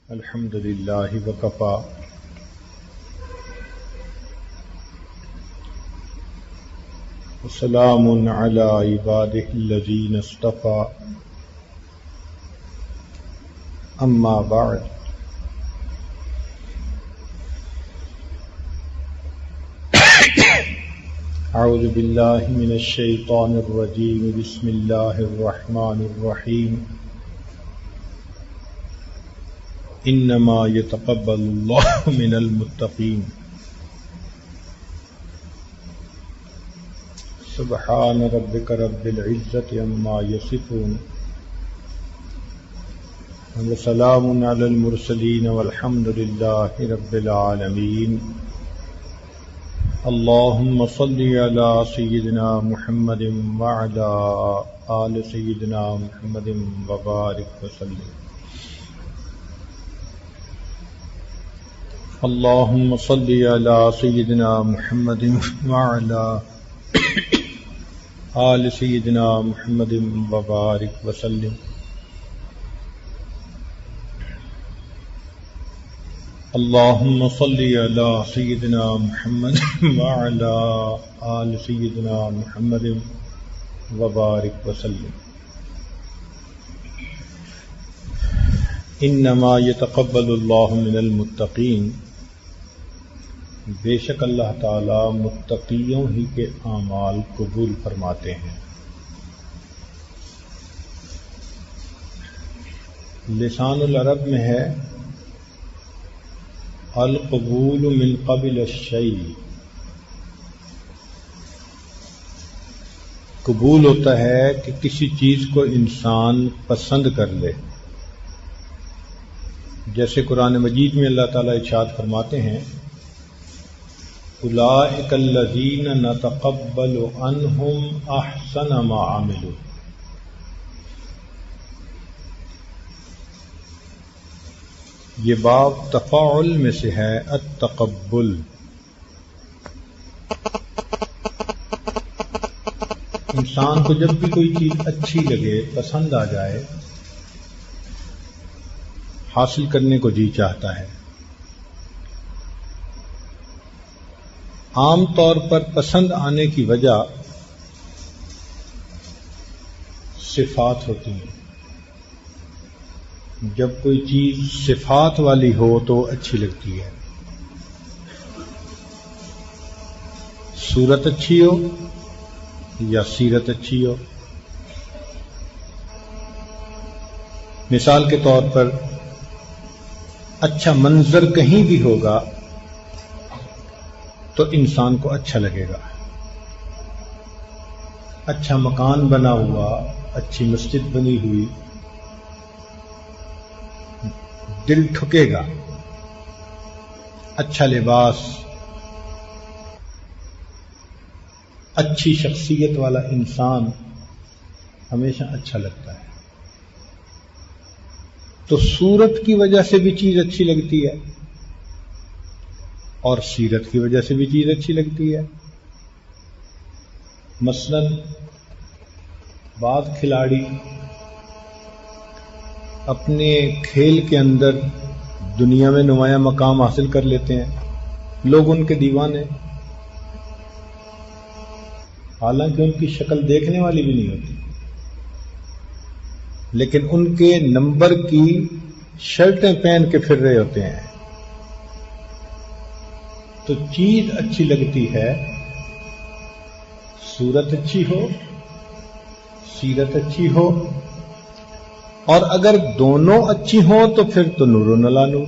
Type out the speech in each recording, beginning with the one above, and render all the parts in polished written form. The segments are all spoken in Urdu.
الحمد للہ وکفا وسلام علی عبادہ الذین اصطفى اما بعد اعوذ باللہ من الشیطان الرجیم بسم اللہ الرحمن الرحیم انما یتقبل اللہ من المتقین سبحان ربک رب العزۃ عما یصفون وسلام علی المرسلین والحمد للہ رب العالمین اللہم صل علی سیدنا محمد وعلی آل سیدنا محمد وبارک وسلم اللہم صل علی سیدنا محمد وعلی آل سیدنا محمد وبارک وسلم اللہم صل علی سیدنا محمد وعلی آل سیدنا محمد وبارک وسلم انما یتقبل اللہ من المتقین بے شک اللہ تعالی متقیوں ہی کے اعمال قبول فرماتے ہیں۔ لسان العرب میں ہے القبول من قبل الشیء، قبول ہوتا ہے کہ کسی چیز کو انسان پسند کر لے، جیسے قرآن مجید میں اللہ تعالیٰ ارشاد فرماتے ہیں اولئک الذین نتقبل عنہم احسن ما عملوا، یہ باب تفاعل میں سے ہے التقبل، انسان کو جب بھی کوئی چیز اچھی لگے، پسند آ جائے، حاصل کرنے کو جی چاہتا ہے۔ عام طور پر پسند آنے کی وجہ صفات ہوتی ہیں، جب کوئی چیز صفات والی ہو تو اچھی لگتی ہے، صورت اچھی ہو یا سیرت اچھی ہو۔ مثال کے طور پر اچھا منظر کہیں بھی ہوگا تو انسان کو اچھا لگے گا، اچھا مکان بنا ہوا، اچھی مسجد بنی ہوئی، دل ٹھکے گا، اچھا لباس، اچھی شخصیت والا انسان ہمیشہ اچھا لگتا ہے۔ تو صورت کی وجہ سے بھی چیز اچھی لگتی ہے اور سیرت کی وجہ سے بھی چیز اچھی لگتی ہے۔ مثلا بعض کھلاڑی اپنے کھیل کے اندر دنیا میں نمایاں مقام حاصل کر لیتے ہیں، لوگ ان کے دیوانے، حالانکہ ان کی شکل دیکھنے والی بھی نہیں ہوتی، لیکن ان کے نمبر کی شرٹیں پہن کے پھر رہے ہوتے ہیں۔ تو چیز اچھی لگتی ہے، صورت اچھی ہو، سیرت اچھی ہو، اور اگر دونوں اچھی ہوں تو پھر تو نور و نلا نور۔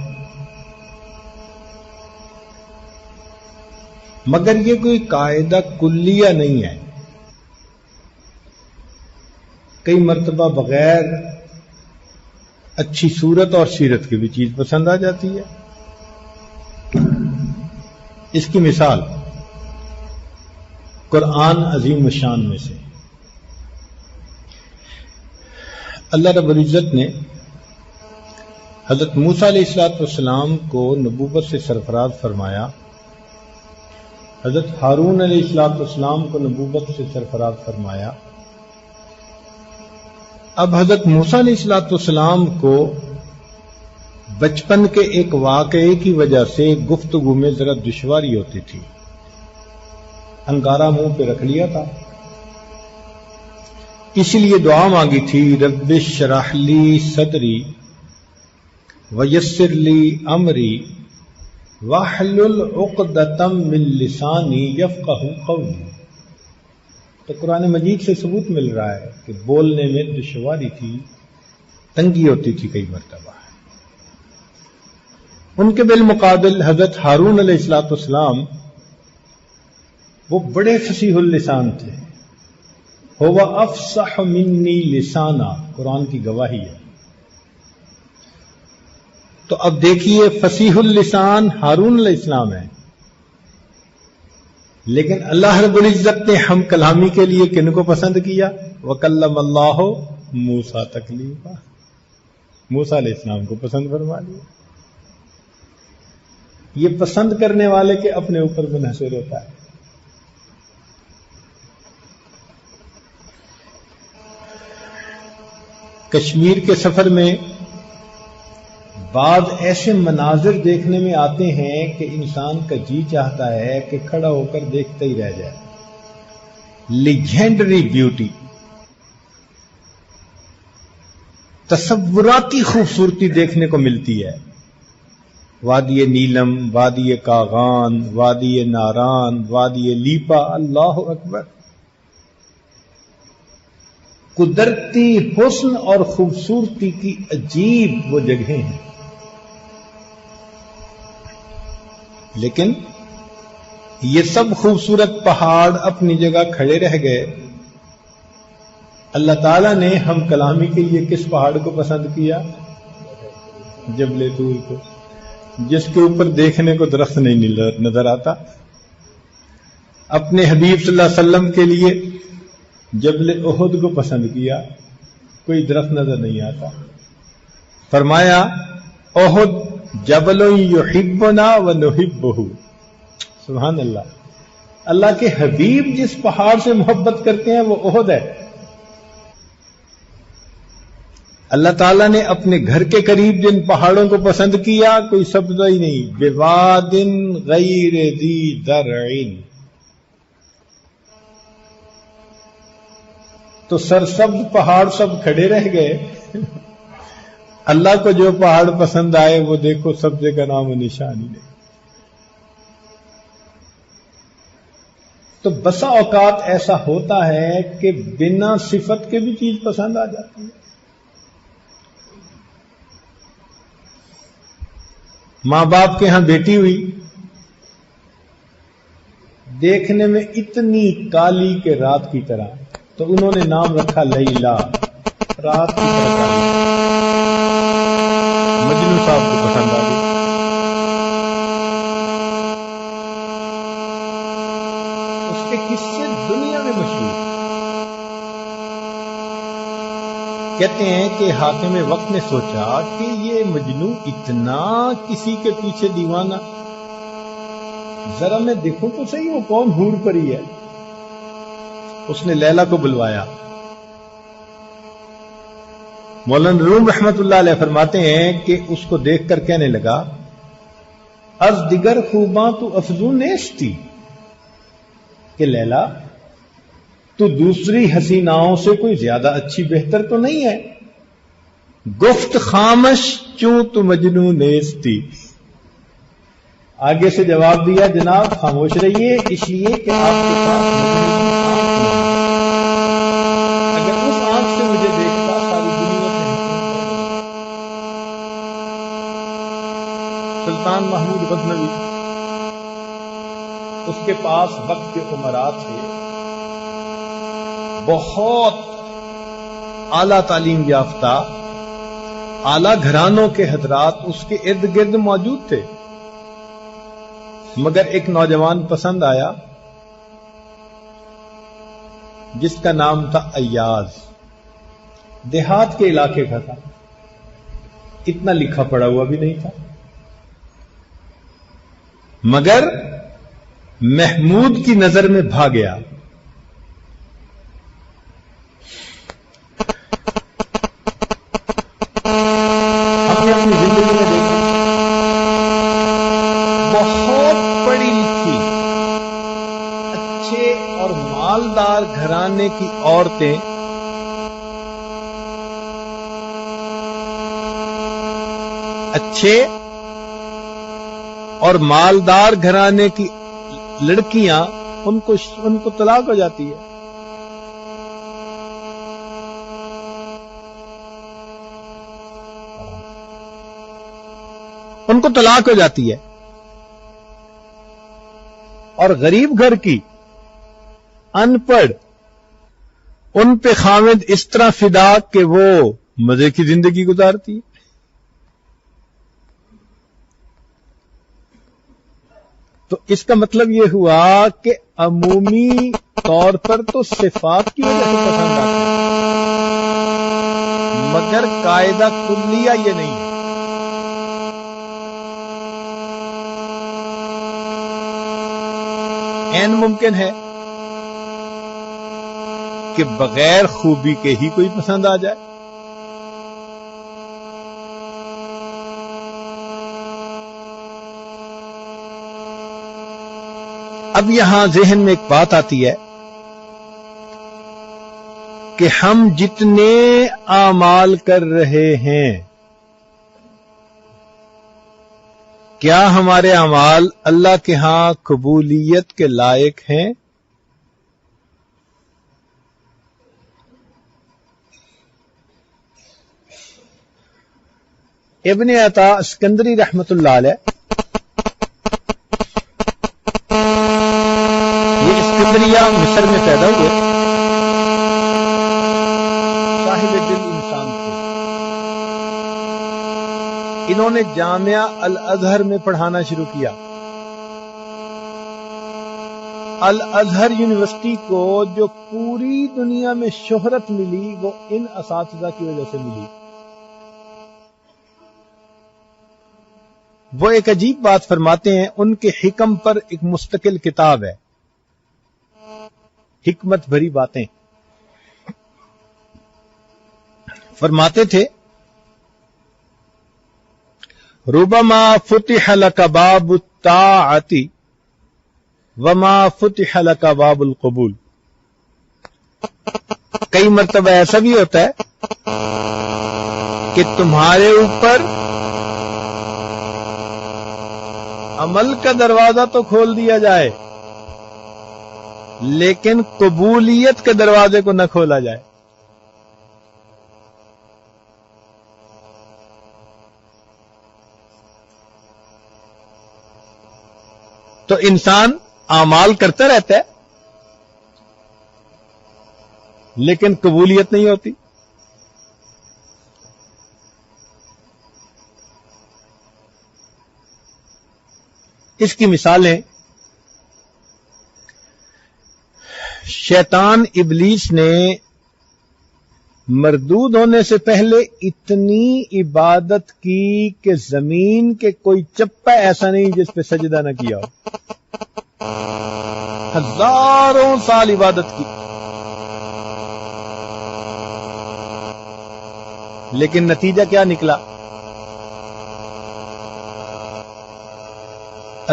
مگر یہ کوئی قاعدہ کلیہ نہیں ہے، کئی مرتبہ بغیر اچھی صورت اور سیرت کی بھی چیز پسند آ جاتی ہے۔ اس کی مثال قرآن عظیم الشان میں سے اللہ رب العزت نے حضرت موسیٰ علیہ السلام کو نبوت سے سرفراز فرمایا، حضرت ہارون علیہ السلام کو نبوت سے سرفراز فرمایا، اب حضرت موسیٰ علیہ السلام کو بچپن کے ایک واقعے کی وجہ سے گفتگو میں ذرا دشواری ہوتی تھی، انگارہ منہ پہ رکھ لیا تھا، اس لیے دعا مانگی تھی، رب اشرح لی صدری ویسر لی امری واحلل عقدۃ من لسانی یفقہوا قولی۔ تو قرآن مجید سے ثبوت مل رہا ہے کہ بولنے میں دشواری تھی، تنگی ہوتی تھی کئی مرتبہ۔ ان کے بالمقابل حضرت ہارون علیہ السلام وہ بڑے فصیح اللسان تھے، هو افصح منی لسانا، قرآن کی گواہی ہے۔ تو اب دیکھیے فصیح اللسان ہارون علیہ السلام ہے، لیکن اللہ رب العزت نے ہم کلامی کے لیے کن کو پسند کیا؟ وَكَلَّمَ اللَّهُ موسیٰ تکلیما، موسیٰ علیہ السلام کو پسند فرما لیا۔ یہ پسند کرنے والے کے اپنے اوپر منحصر ہوتا ہے۔ کشمیر کے سفر میں بعض ایسے مناظر دیکھنے میں آتے ہیں کہ انسان کا جی چاہتا ہے کہ کھڑا ہو کر دیکھتا ہی رہ جائے۔ لیجینڈری بیوٹی، تصوراتی خوبصورتی دیکھنے کو ملتی ہے۔ وادی نیلم، وادی کاغان، وادی ناران، وادی لیپا، اللہ اکبر، قدرتی حسن اور خوبصورتی کی عجیب وہ جگہیں ہیں۔ لیکن یہ سب خوبصورت پہاڑ اپنی جگہ کھڑے رہ گئے۔ اللہ تعالیٰ نے ہم کلامی کے لیے کس پہاڑ کو پسند کیا؟ جبل طور کو، جس کے اوپر دیکھنے کو درخت نہیں نظر آتا۔ اپنے حبیب صلی اللہ علیہ وسلم کے لیے جبل احد کو پسند کیا، کوئی درخت نظر نہیں آتا۔ فرمایا احد جبل یحبنا ونحبہ، سبحان اللہ، اللہ کے حبیب جس پہاڑ سے محبت کرتے ہیں وہ احد ہے۔ اللہ تعالیٰ نے اپنے گھر کے قریب جن پہاڑوں کو پسند کیا کوئی سبزہ ہی نہیں، بواد غیر ذی زرع، تو سرسبز پہاڑ سب کھڑے رہ گئے۔ اللہ کو جو پہاڑ پسند آئے وہ دیکھو سبزے کا نام و نشان ہی نہیں۔ تو بسا اوقات ایسا ہوتا ہے کہ بنا صفت کے بھی چیز پسند آ جاتی ہے۔ ماں باپ کے ہاں بیٹی ہوئی، دیکھنے میں اتنی کالی کہ رات کی طرح، تو انہوں نے نام رکھا لیلا، رات کی طرح کالی۔ مجنو صاحب کو پسند آ گئی۔ اس کے قصے دنیا میں مشہور۔ کہتے ہیں کہ حاکم وقت نے سوچا کہ یہ مجنو اتنا کسی کے پیچھے دیوانہ، ذرا میں دیکھوں تو صحیح وہ کون حور پری ہے۔ اس نے لیلا کو بلوایا۔ مولانا روم رحمت اللہ علیہ فرماتے ہیں کہ اس کو دیکھ کر کہنے لگا، از دیگر خوباں تو افزون نیستی، کہ لیلا تو دوسری حسیناؤں سے کوئی زیادہ اچھی بہتر تو نہیں ہے۔ گفت خامش چوں تو مجنو نیستی، آگے سے جواب دیا جناب خاموش رہیے، اس لیے کہ آپ کے پاس اگر اس آنکھ سے مجھے دیکھتا ساری دنیا سے۔ سلطان محمود غزنوی، اس کے پاس وقت کے امراء تھے، بہت اعلی تعلیم یافتہ، اعلی گھرانوں کے حضرات اس کے ارد گرد موجود تھے، مگر ایک نوجوان پسند آیا جس کا نام تھا ایاز، دیہات کے علاقے کا تھا، اتنا لکھا پڑھا ہوا بھی نہیں تھا، مگر محمود کی نظر میں بھا گیا۔ زندگی میں دیکھیں، بہت پڑھی لکھی اچھے اور مالدار گھرانے کی عورتیں اچھے اور مالدار گھرانے کی لڑکیاں ان کو طلاق ہو جاتی ہے. ان کو طلاق ہو جاتی ہے. اور غریب گھر کی ان پڑھ ان پہ خامد اس طرح فدا کہ وہ مزے کی زندگی گزارتی ہے. تو اس کا مطلب یہ ہوا کہ عمومی طور پر تو صفات کی وجہ سے پسند آتا ہے، مگر قاعدہ کلیہ یہ نہیں ہے. این ممکن ہے کہ بغیر خوبی کے ہی کوئی پسند آ جائے. اب یہاں ذہن میں ایک بات آتی ہے کہ ہم جتنے اعمال کر رہے ہیں، کیا ہمارے اعمال اللہ کے ہاں قبولیت کے لائق ہیں؟ ابن عطا اسکندری رحمت اللہ علیہ، یہ اسکندریہ مصر میں پیدا ہوئے، صاحب دل انسان تھے. انہوں نے جامعہ الازہر میں پڑھانا شروع کیا. الازہر یونیورسٹی کو جو پوری دنیا میں شہرت ملی وہ ان اساتذہ کی وجہ سے ملی. وہ ایک عجیب بات فرماتے ہیں، ان کے حکم پر ایک مستقل کتاب ہے، حکمت بھری باتیں. فرماتے تھے ربما فتح لك باب الطاعة وما فتح لك باب القبول. کئی مرتبہ ایسا بھی ہوتا ہے کہ تمہارے اوپر عمل کا دروازہ تو کھول دیا جائے لیکن قبولیت کے دروازے کو نہ کھولا جائے. تو انسان اعمال کرتا رہتا ہے لیکن قبولیت نہیں ہوتی. اس کی مثالیں شیطان ابلیس نے مردود ہونے سے پہلے اتنی عبادت کی کہ زمین کے کوئی چپا ایسا نہیں جس پہ سجدہ نہ کیا ہو. ہزاروں سال عبادت کی لیکن نتیجہ کیا نکلا؟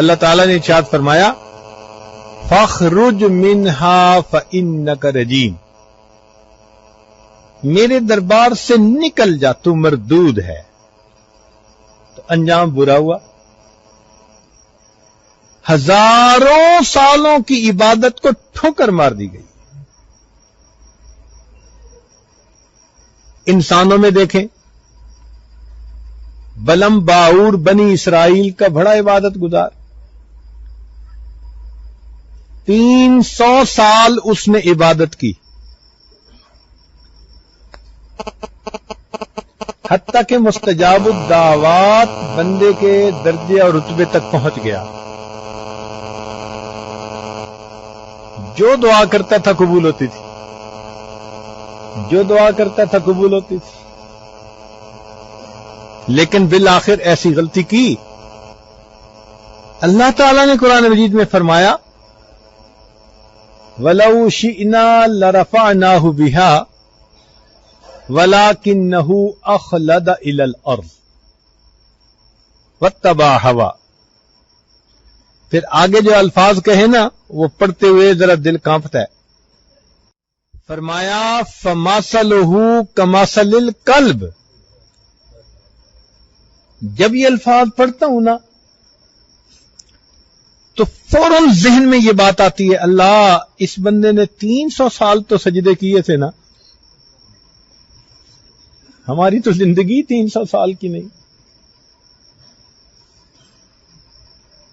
اللہ تعالیٰ نے ارشاد فرمایا فَاخْرُجْ مِنْهَا فَإِنَّكَ رَجِيمٌ، میرے دربار سے نکل جا، تو مردود ہے. تو انجام برا ہوا. ہزاروں سالوں کی عبادت کو ٹھوکر مار دی گئی. انسانوں میں دیکھیں، بلم باور بنی اسرائیل کا بڑا عبادت گزار، 300 سال اس نے عبادت کی، حتیٰ کہ مستجاب الدعوات بندے کے درجے اور رتبے تک پہنچ گیا. جو دعا کرتا تھا قبول ہوتی تھی، جو دعا کرتا تھا قبول ہوتی تھی. لیکن بالآخر ایسی غلطی کی. اللہ تعالیٰ نے قرآن مجید میں فرمایا وَلَوْ شِئْنَا لَرَفَعْنَاهُ بِهَا وَلَكِنَّهُ أَخْلَدَ إِلَى الْأَرْضِ. واتبع ہوا. پھر آگے جو الفاظ کہے نا وہ پڑھتے ہوئے ذرا دل کانپتا ہے. فرمایا فَمَثَلُهُ كَمَثَلِ الْكَلْبِ. جب یہ الفاظ پڑھتا ہوں نا تو فوراً ذہن میں یہ بات آتی ہے، اللہ اس بندے نے 300 سال تو سجدے کیے تھے نا، ہماری تو زندگی 300 سال کی نہیں.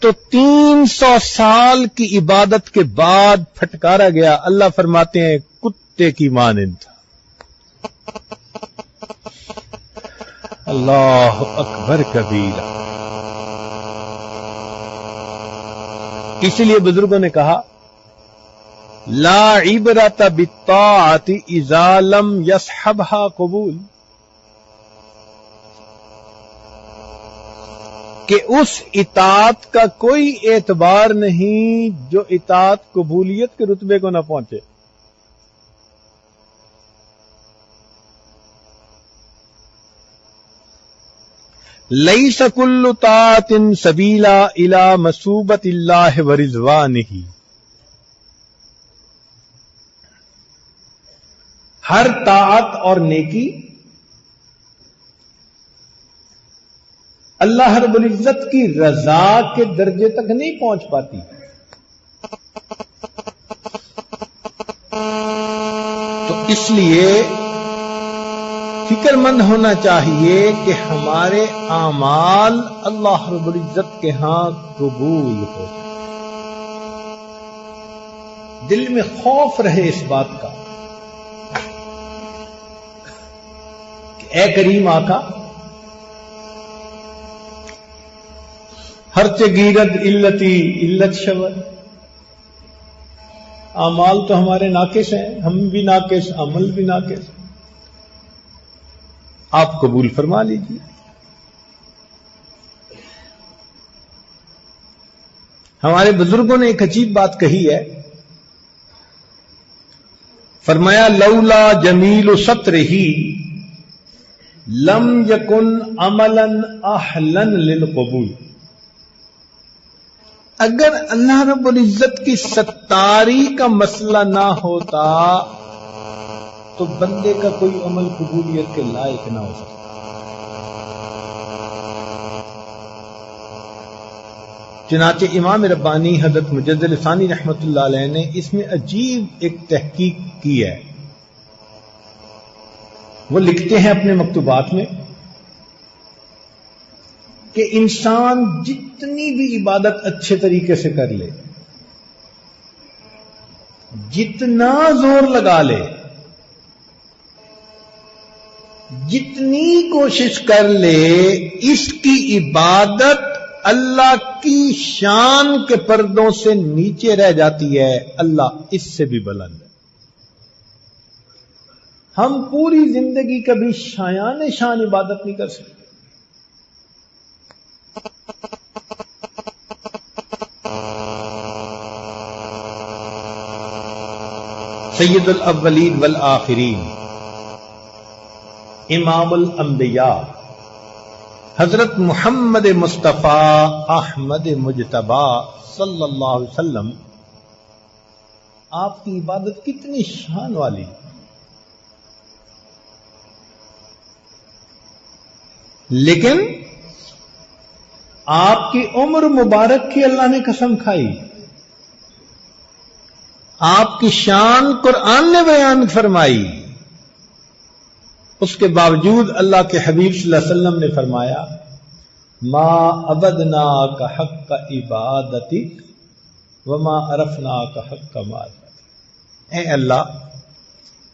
تو 300 سال کی عبادت کے بعد پھٹکارا گیا. اللہ فرماتے ہیں کتے کی مانند تھا. اللہ اکبر کبیرہ. اسی لیے بزرگوں نے کہا لا عبرت بالطاعت اذا لم يصحبها قبول، کہ اس اطاعت کا کوئی اعتبار نہیں جو اطاعت قبولیت کے رتبے کو نہ پہنچے. لیس کل طاعت سبیلا الی مثوبۃ اللہ ورضوانہ. ہر طاعت اور نیکی اللہ رب العزت کی رضا کے درجے تک نہیں پہنچ پاتی. تو اس لیے فکر مند ہونا چاہیے کہ ہمارے اعمال اللہ رب العزت کے ہاں قبول ہو. دل میں خوف رہے اس بات کا کہ اے کریم آقا، ہر چگیرد علتی علت شور. اعمال تو ہمارے ناقص ہیں، ہم بھی ناقص، عمل بھی ناقص، آپ قبول فرما لیجیے. ہمارے بزرگوں نے ایک عجیب بات کہی ہے. فرمایا لولا جمیل سترہ لم یکن عملا اہلا للقبول. اگر اللہ رب العزت کی ستاری کا مسئلہ نہ ہوتا تو بندے کا کوئی عمل قبولیت کے لائق نہ ہو سکتا. چنانچہ امام ربانی حضرت مجدد ثانی رحمت اللہ علیہ نے اس میں عجیب ایک تحقیق کی ہے. وہ لکھتے ہیں اپنے مکتوبات میں کہ انسان جتنی بھی عبادت اچھے طریقے سے کر لے، جتنا زور لگا لے، جتنی کوشش کر لے، اس کی عبادت اللہ کی شان کے پردوں سے نیچے رہ جاتی ہے. اللہ اس سے بھی بلند ہے. ہم پوری زندگی کبھی شایان شان عبادت نہیں کر سکتے. سید الاولین والآخرین، امام الانبیاء حضرت محمد مصطفیٰ احمد مجتبی صلی اللہ علیہ وسلم، آپ کی عبادت کتنی شان والی. لیکن آپ کی عمر مبارک کی اللہ نے قسم کھائی. آپ کی شان قرآن نے بیان فرمائی. اس کے باوجود اللہ کے حبیب صلی اللہ علیہ وسلم نے فرمایا ما عبدناک حق عبادتک وما عرفناک حق معرفتک. اے اللہ،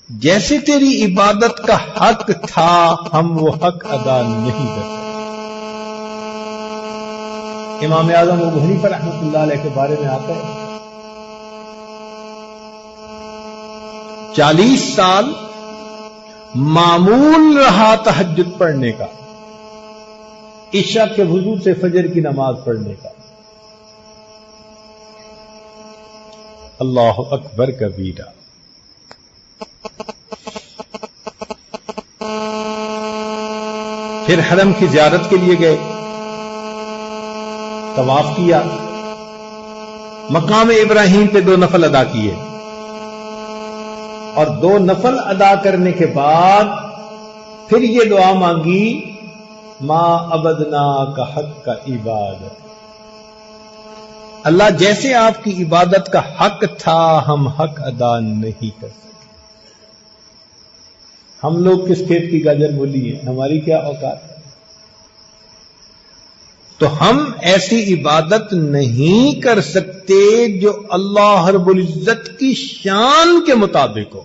جیسے تیری عبادت کا حق تھا ہم وہ حق ادا نہیں کرتے. امام اعظم ابو حنیفہ رحمۃ اللہ علیہ کے بارے میں آتا ہے 40 سال معمول رہا تہجد پڑھنے کا، عشاء کے وضو سے فجر کی نماز پڑھنے کا. اللہ اکبر کبیرہ. پھر حرم کی زیارت کے لیے گئے. طواف کیا، مقام ابراہیم پہ 2 نفل ادا کیے، اور 2 نفل ادا کرنے کے بعد پھر یہ دعا مانگی، ما عبدنا کا حق کا عبادت، اللہ جیسے آپ کی عبادت کا حق تھا ہم حق ادا نہیں کر سکے۔ ہم لوگ کس کھیت کی گاجر مولی ہیں، ہماری کیا اوقات ہے؟ تو ہم ایسی عبادت نہیں کر سکتے جو اللہ رب العزت کی شان کے مطابق ہو،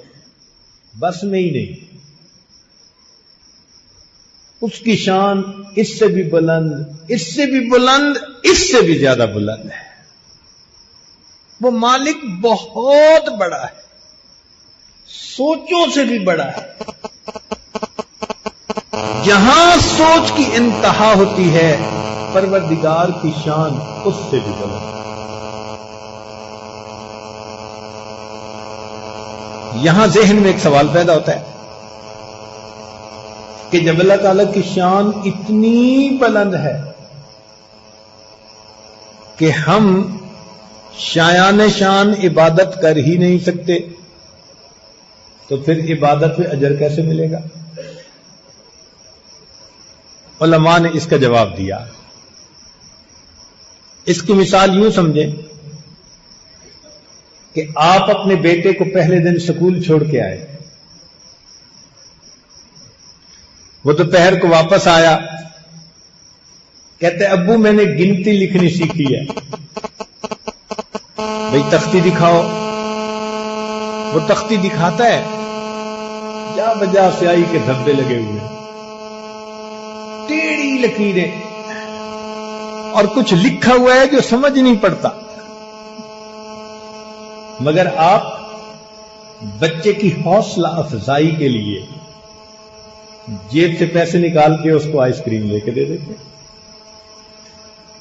بس میں ہی نہیں، اس کی شان اس سے بھی بلند، اس سے بھی بلند، اس سے بھی زیادہ بلند ہے۔ وہ مالک بہت بڑا ہے، سوچوں سے بھی بڑا ہے۔ جہاں سوچ کی انتہا ہوتی ہے پروردگار کی شان اس سے بھی بلند۔ یہاں ذہن میں ایک سوال پیدا ہوتا ہے کہ جب اللہ تعالی کی شان اتنی بلند ہے کہ ہم شایان شان عبادت کر ہی نہیں سکتے، تو پھر عبادت میں اجر کیسے ملے گا؟ علماء نے اس کا جواب دیا، اس کی مثال یوں سمجھیں کہ آپ اپنے بیٹے کو پہلے دن سکول چھوڑ کے آئے، وہ دوپہر کو واپس آیا، کہتے ابو میں نے گنتی لکھنی سیکھی ہے، بھئی تختی دکھاؤ۔ وہ تختی دکھاتا ہے، جا بجا سیاہی کے دھبے لگے ہوئے ہیں، ٹیڑھی لکیریں، اور کچھ لکھا ہوا ہے جو سمجھ نہیں پڑتا۔ مگر آپ بچے کی حوصلہ افزائی کے لیے جیب سے پیسے نکال کے اس کو آئس کریم لے کے دے دیتے۔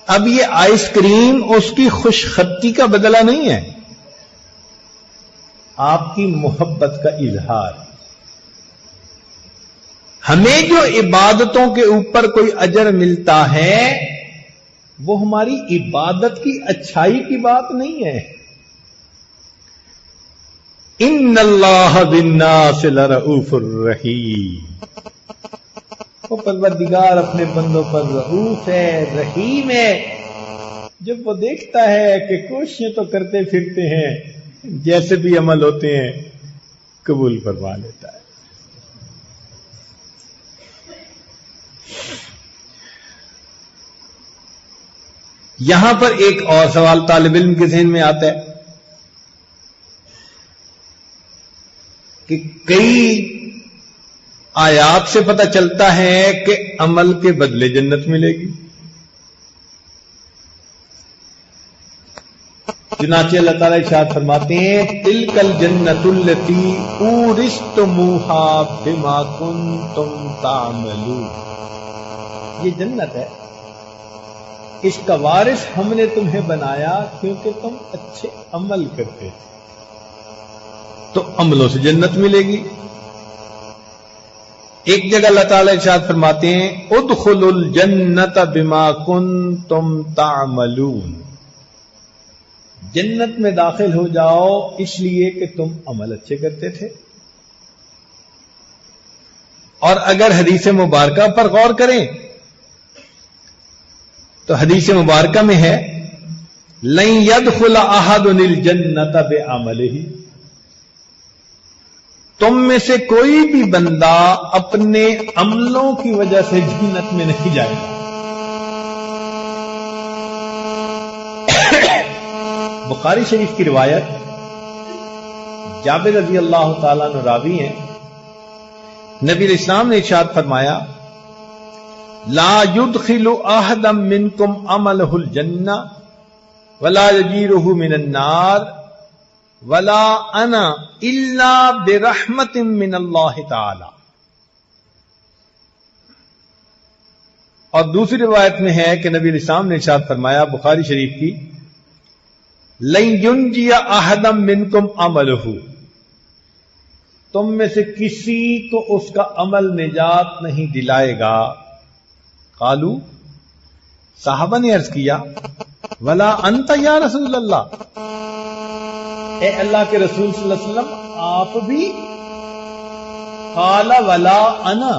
اب یہ آئس کریم اس کی خوش خطی کا بدلہ نہیں ہے، آپ کی محبت کا اظہار۔ ہمیں جو عبادتوں کے اوپر کوئی اجر ملتا ہے وہ ہماری عبادت کی اچھائی کی بات نہیں ہے۔ ان اللہ بالناس لرؤوف الرحیم، وہ پروردگار اپنے بندوں پر رؤوف ہے، رحیم ہے۔ جب وہ دیکھتا ہے کہ کوششیں تو کرتے پھرتے ہیں، جیسے بھی عمل ہوتے ہیں قبول فرما لیتا ہے۔ یہاں پر ایک اور سوال طالب علم کے ذہن میں آتا ہے کہ کئی آیات سے پتہ چلتا ہے کہ عمل کے بدلے جنت ملے گی، چنانچہ اللہ تعالیٰ ارشاد فرماتے ہیں تلک الجنۃ التی اورثتموہا بما کنتم تعملون، یہ جنت ہے، اس کا وارث ہم نے تمہیں بنایا کیونکہ تم اچھے عمل کرتے تھے، تو عملوں سے جنت ملے گی۔ ایک جگہ اللہ تعالیٰ ارشاد فرماتے ہیں ادخلوا الجنت بما کنتم تعملون، جنت میں داخل ہو جاؤ اس لیے کہ تم عمل اچھے کرتے تھے۔ اور اگر حدیث مبارکہ پر غور کریں تو حدیث مبارکہ میں ہے لن يدخل احد الجنت بعملہ، تم میں سے کوئی بھی بندہ اپنے عملوں کی وجہ سے جنت میں نہیں جائے گا۔ بخاری شریف کی روایت، جابر رضی اللہ تعالیٰ عنہ راوی ہیں، نبی علیہ السلام نے ارشاد فرمایا لا يدخل احدا منکم عملہ الجنہ ولا یجیرہ من النار ولا انا الا برحمت من اللہ تعالی۔ اور دوسری روایت میں ہے کہ نبی علیہ السلام نے ارشاد فرمایا بخاری شریف کی لن ینجی احدا منکم عملہ، تم میں سے کسی کو اس کا عمل نجات نہیں دلائے گا۔ قالو، صحابہ نے عرض کیا ولا انت یا رسول اللہ، اے اللہ کے رسول صلی اللہ علیہ وسلم آپ بھی؟ قال ولا انا،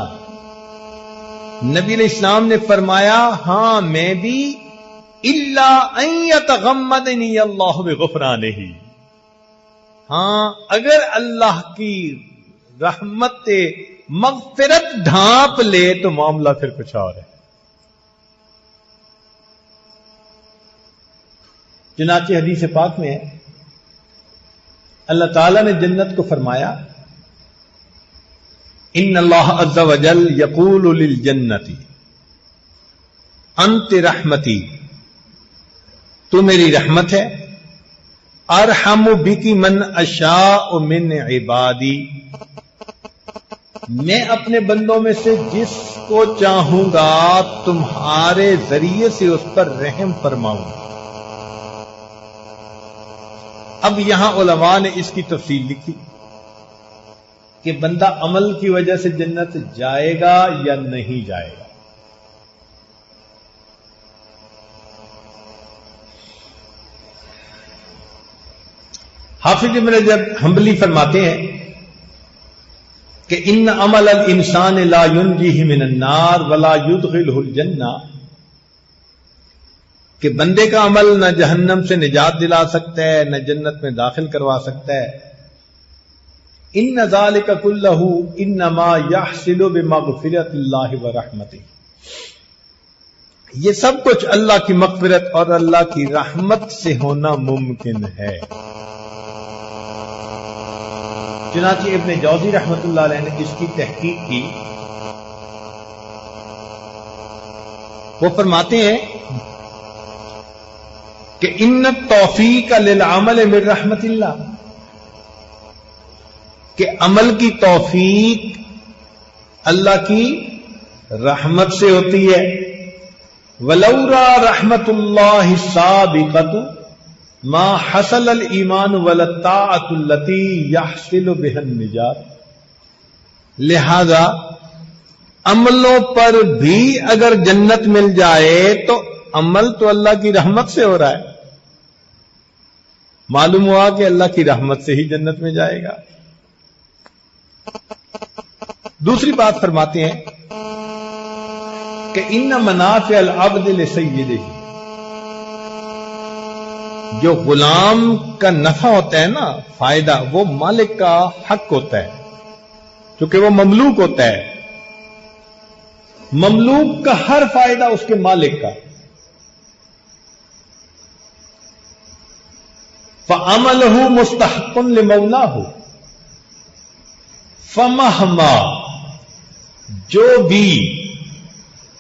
نبی علیہ السلام نے فرمایا ہاں میں بھی، الا ان یتغمدنی اللہ بغفرانہ، ہاں اگر اللہ کی رحمت مغفرت ڈھانپ لے تو معاملہ پھر کچھ اور ہے۔ چنانچہ حدیث پاک میں ہے اللہ تعالیٰ نے جنت کو فرمایا ان اللہ عز وجل یقول للجنت انت رحمتی، تو میری رحمت ہے، ارحم بکی من اشاء من عبادی، میں اپنے بندوں میں سے جس کو چاہوں گا تمہارے ذریعے سے اس پر رحم فرماؤں گا۔ اب یہاں علماء نے اس کی تفصیل لکھی کہ بندہ عمل کی وجہ سے جنت جائے گا یا نہیں جائے گا۔ حافظ ابن رجب حنبلی فرماتے ہیں کہ ان عمل الانسان لا ينجيه من النار ولا يدخله الجنہ، کہ بندے کا عمل نہ جہنم سے نجات دلا سکتا ہے نہ جنت میں داخل کروا سکتا ہے۔ ان ذالک کلہ انما یحصل بمغفرۃ اللہ ورحمتہ، یہ سب کچھ اللہ کی مغفرت اور اللہ کی رحمت سے ہونا ممکن ہے۔ چنانچہ ابن جوزی رحمۃ اللہ علیہ نے اس کی تحقیق کی، وہ فرماتے ہیں کہ ان التوفیق للعمل من رحمت اللہ، کہ عمل کی توفیق اللہ کی رحمت سے ہوتی ہے۔ ولولا رحمت اللہ السابقۃ ما حصل الایمان والطاعۃ التي يحصل بها النجات، لہذا عملوں پر بھی اگر جنت مل جائے تو عمل تو اللہ کی رحمت سے ہو رہا ہے، معلوم ہوا کہ اللہ کی رحمت سے ہی جنت میں جائے گا۔ دوسری بات فرماتے ہیں کہ ان منافع العبد لسیدہ، جو غلام کا نفع ہوتا ہے نا، فائدہ، وہ مالک کا حق ہوتا ہے، چونکہ وہ مملوک ہوتا ہے، مملوک کا ہر فائدہ اس کے مالک کا۔ فعملہ مستحق لمولاہ، فمہما، جو بھی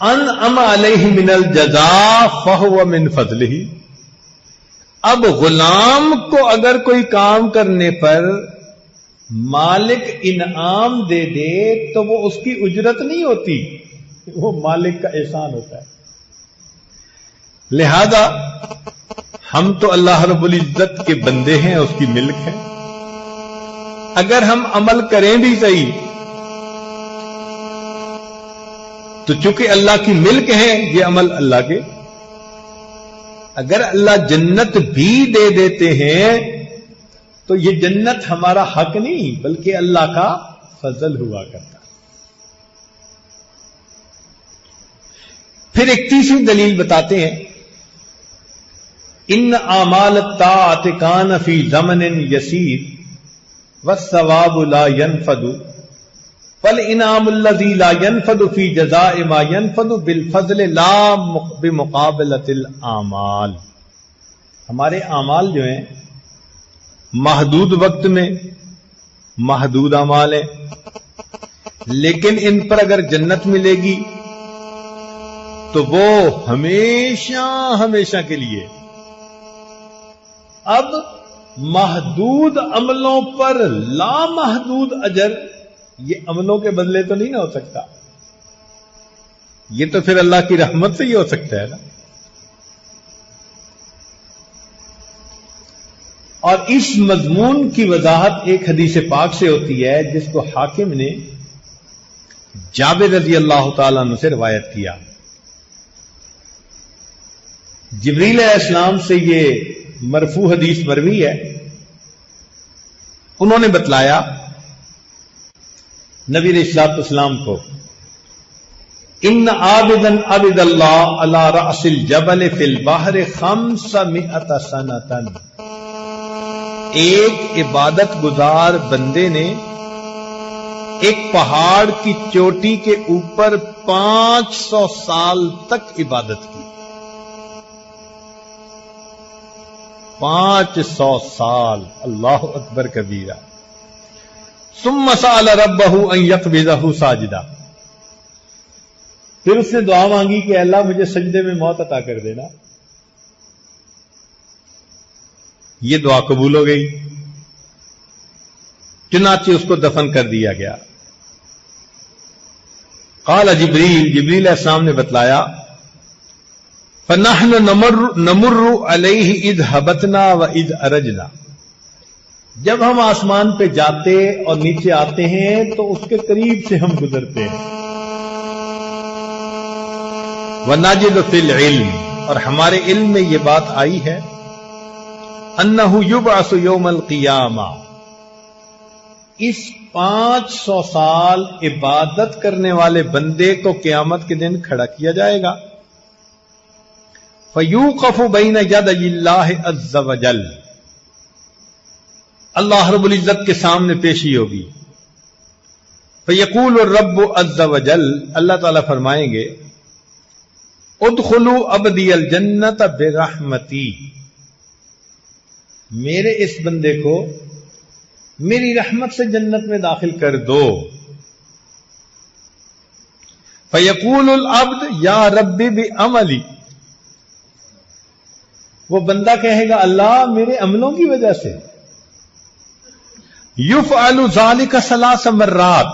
انعم علیہ من الجزاء فہو من فضلہ، اب غلام کو اگر کوئی کام کرنے پر مالک انعام دے دے تو وہ اس کی اجرت نہیں ہوتی، وہ مالک کا احسان ہوتا ہے۔ لہذا ہم تو اللہ رب العزت کے بندے ہیں، اس کی ملک ہیں، اگر ہم عمل کریں بھی صحیح تو چونکہ اللہ کی ملک ہے یہ عمل اللہ کے، اگر اللہ جنت بھی دے دیتے ہیں تو یہ جنت ہمارا حق نہیں بلکہ اللہ کا فضل ہوا کرتا۔ پھر ایک تیسری دلیل بتاتے ہیں، ان اعمال الطاعت کان فی زمن یسیر والثواب لا ينفد فالانعام الذي لا ينفد في جزاء ما ينفد بالفضل لا بمقابلۃ الاعمال، ہمارے اعمال جو ہیں محدود وقت میں محدود اعمال ہیں، لیکن ان پر اگر جنت ملے گی تو وہ ہمیشہ ہمیشہ کے لیے۔ اب محدود عملوں پر لامحدود اجر، یہ عملوں کے بدلے تو نہیں نہ ہو سکتا، یہ تو پھر اللہ کی رحمت سے ہی ہو سکتا ہے نا۔ اور اس مضمون کی وضاحت ایک حدیث پاک سے ہوتی ہے جس کو حاکم نے جابر رضی اللہ تعالیٰ عنہ سے روایت کیا جبریل علیہ السلام سے یہ مرفوع حدیث مروی ہے، انہوں نے بتلایا نبی علیہ الصلوۃ والسلام کو، ان عابدن عبد اللہ علی رأس الجبل فی البحر 500 سنۃ، ایک عبادت گزار بندے نے ایک پہاڑ کی چوٹی کے اوپر 500 سال تک عبادت کی۔ 500 سال، اللہ اکبر کبیرہ۔ ثم سأل ربہ ان یقبضہ ساجدہ، پھر اس نے دعا مانگی کہ اللہ مجھے سجدے میں موت عطا کر دینا۔ یہ دعا قبول ہو گئی، چنانچہ اس کو دفن کر دیا گیا۔ قال جبریل علیہ السلام نے بتلایا، فنحن نمر علیہ اذ ہبتنا و اذ ارجنا، جب ہم آسمان پہ جاتے اور نیچے آتے ہیں تو اس کے قریب سے ہم گزرتے ہیں۔ ونجد فی العلم، اور ہمارے علم میں یہ بات آئی ہے، انہ یبعث یوم القیامہ، اس 500 سال عبادت کرنے والے بندے کو قیامت کے دن کھڑا کیا جائے گا۔ فیوقف بین یدی اللہ عز وجل، اللہ رب العزت کے سامنے پیشی ہوگی۔ فیقول الرب عز وجل، اللہ تعالیٰ فرمائیں گے، ادخلوا عبدی الجنت برحمتی، میرے اس بندے کو میری رحمت سے جنت میں داخل کر دو۔ فیقول العبد یا ربی بعملی، وہ بندہ کہے گا اللہ میرے عملوں کی وجہ سے۔ یفعل ذلک 3 مرات،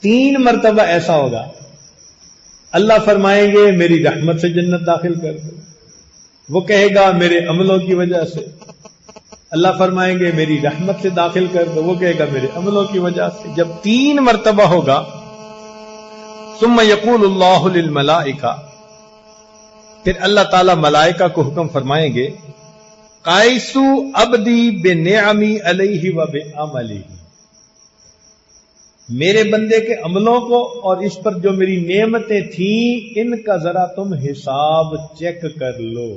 3 مرتبہ ایسا ہوگا، اللہ فرمائیں گے میری رحمت سے جنت داخل کر دو، وہ کہے گا میرے عملوں کی وجہ سے، اللہ فرمائیں گے میری رحمت سے داخل کر دو، وہ کہے گا میرے عملوں کی وجہ سے۔ جب 3 مرتبہ ہوگا، ثم یقول اللہ للملائکہ، پھر اللہ تعالی ملائکہ کو حکم فرمائیں گے، قائسو عبدی بنعمی علیہ و بعملہ، میرے بندے کے عملوں کو اور اس پر جو میری نعمتیں تھیں ان کا ذرا تم حساب چیک کر لو۔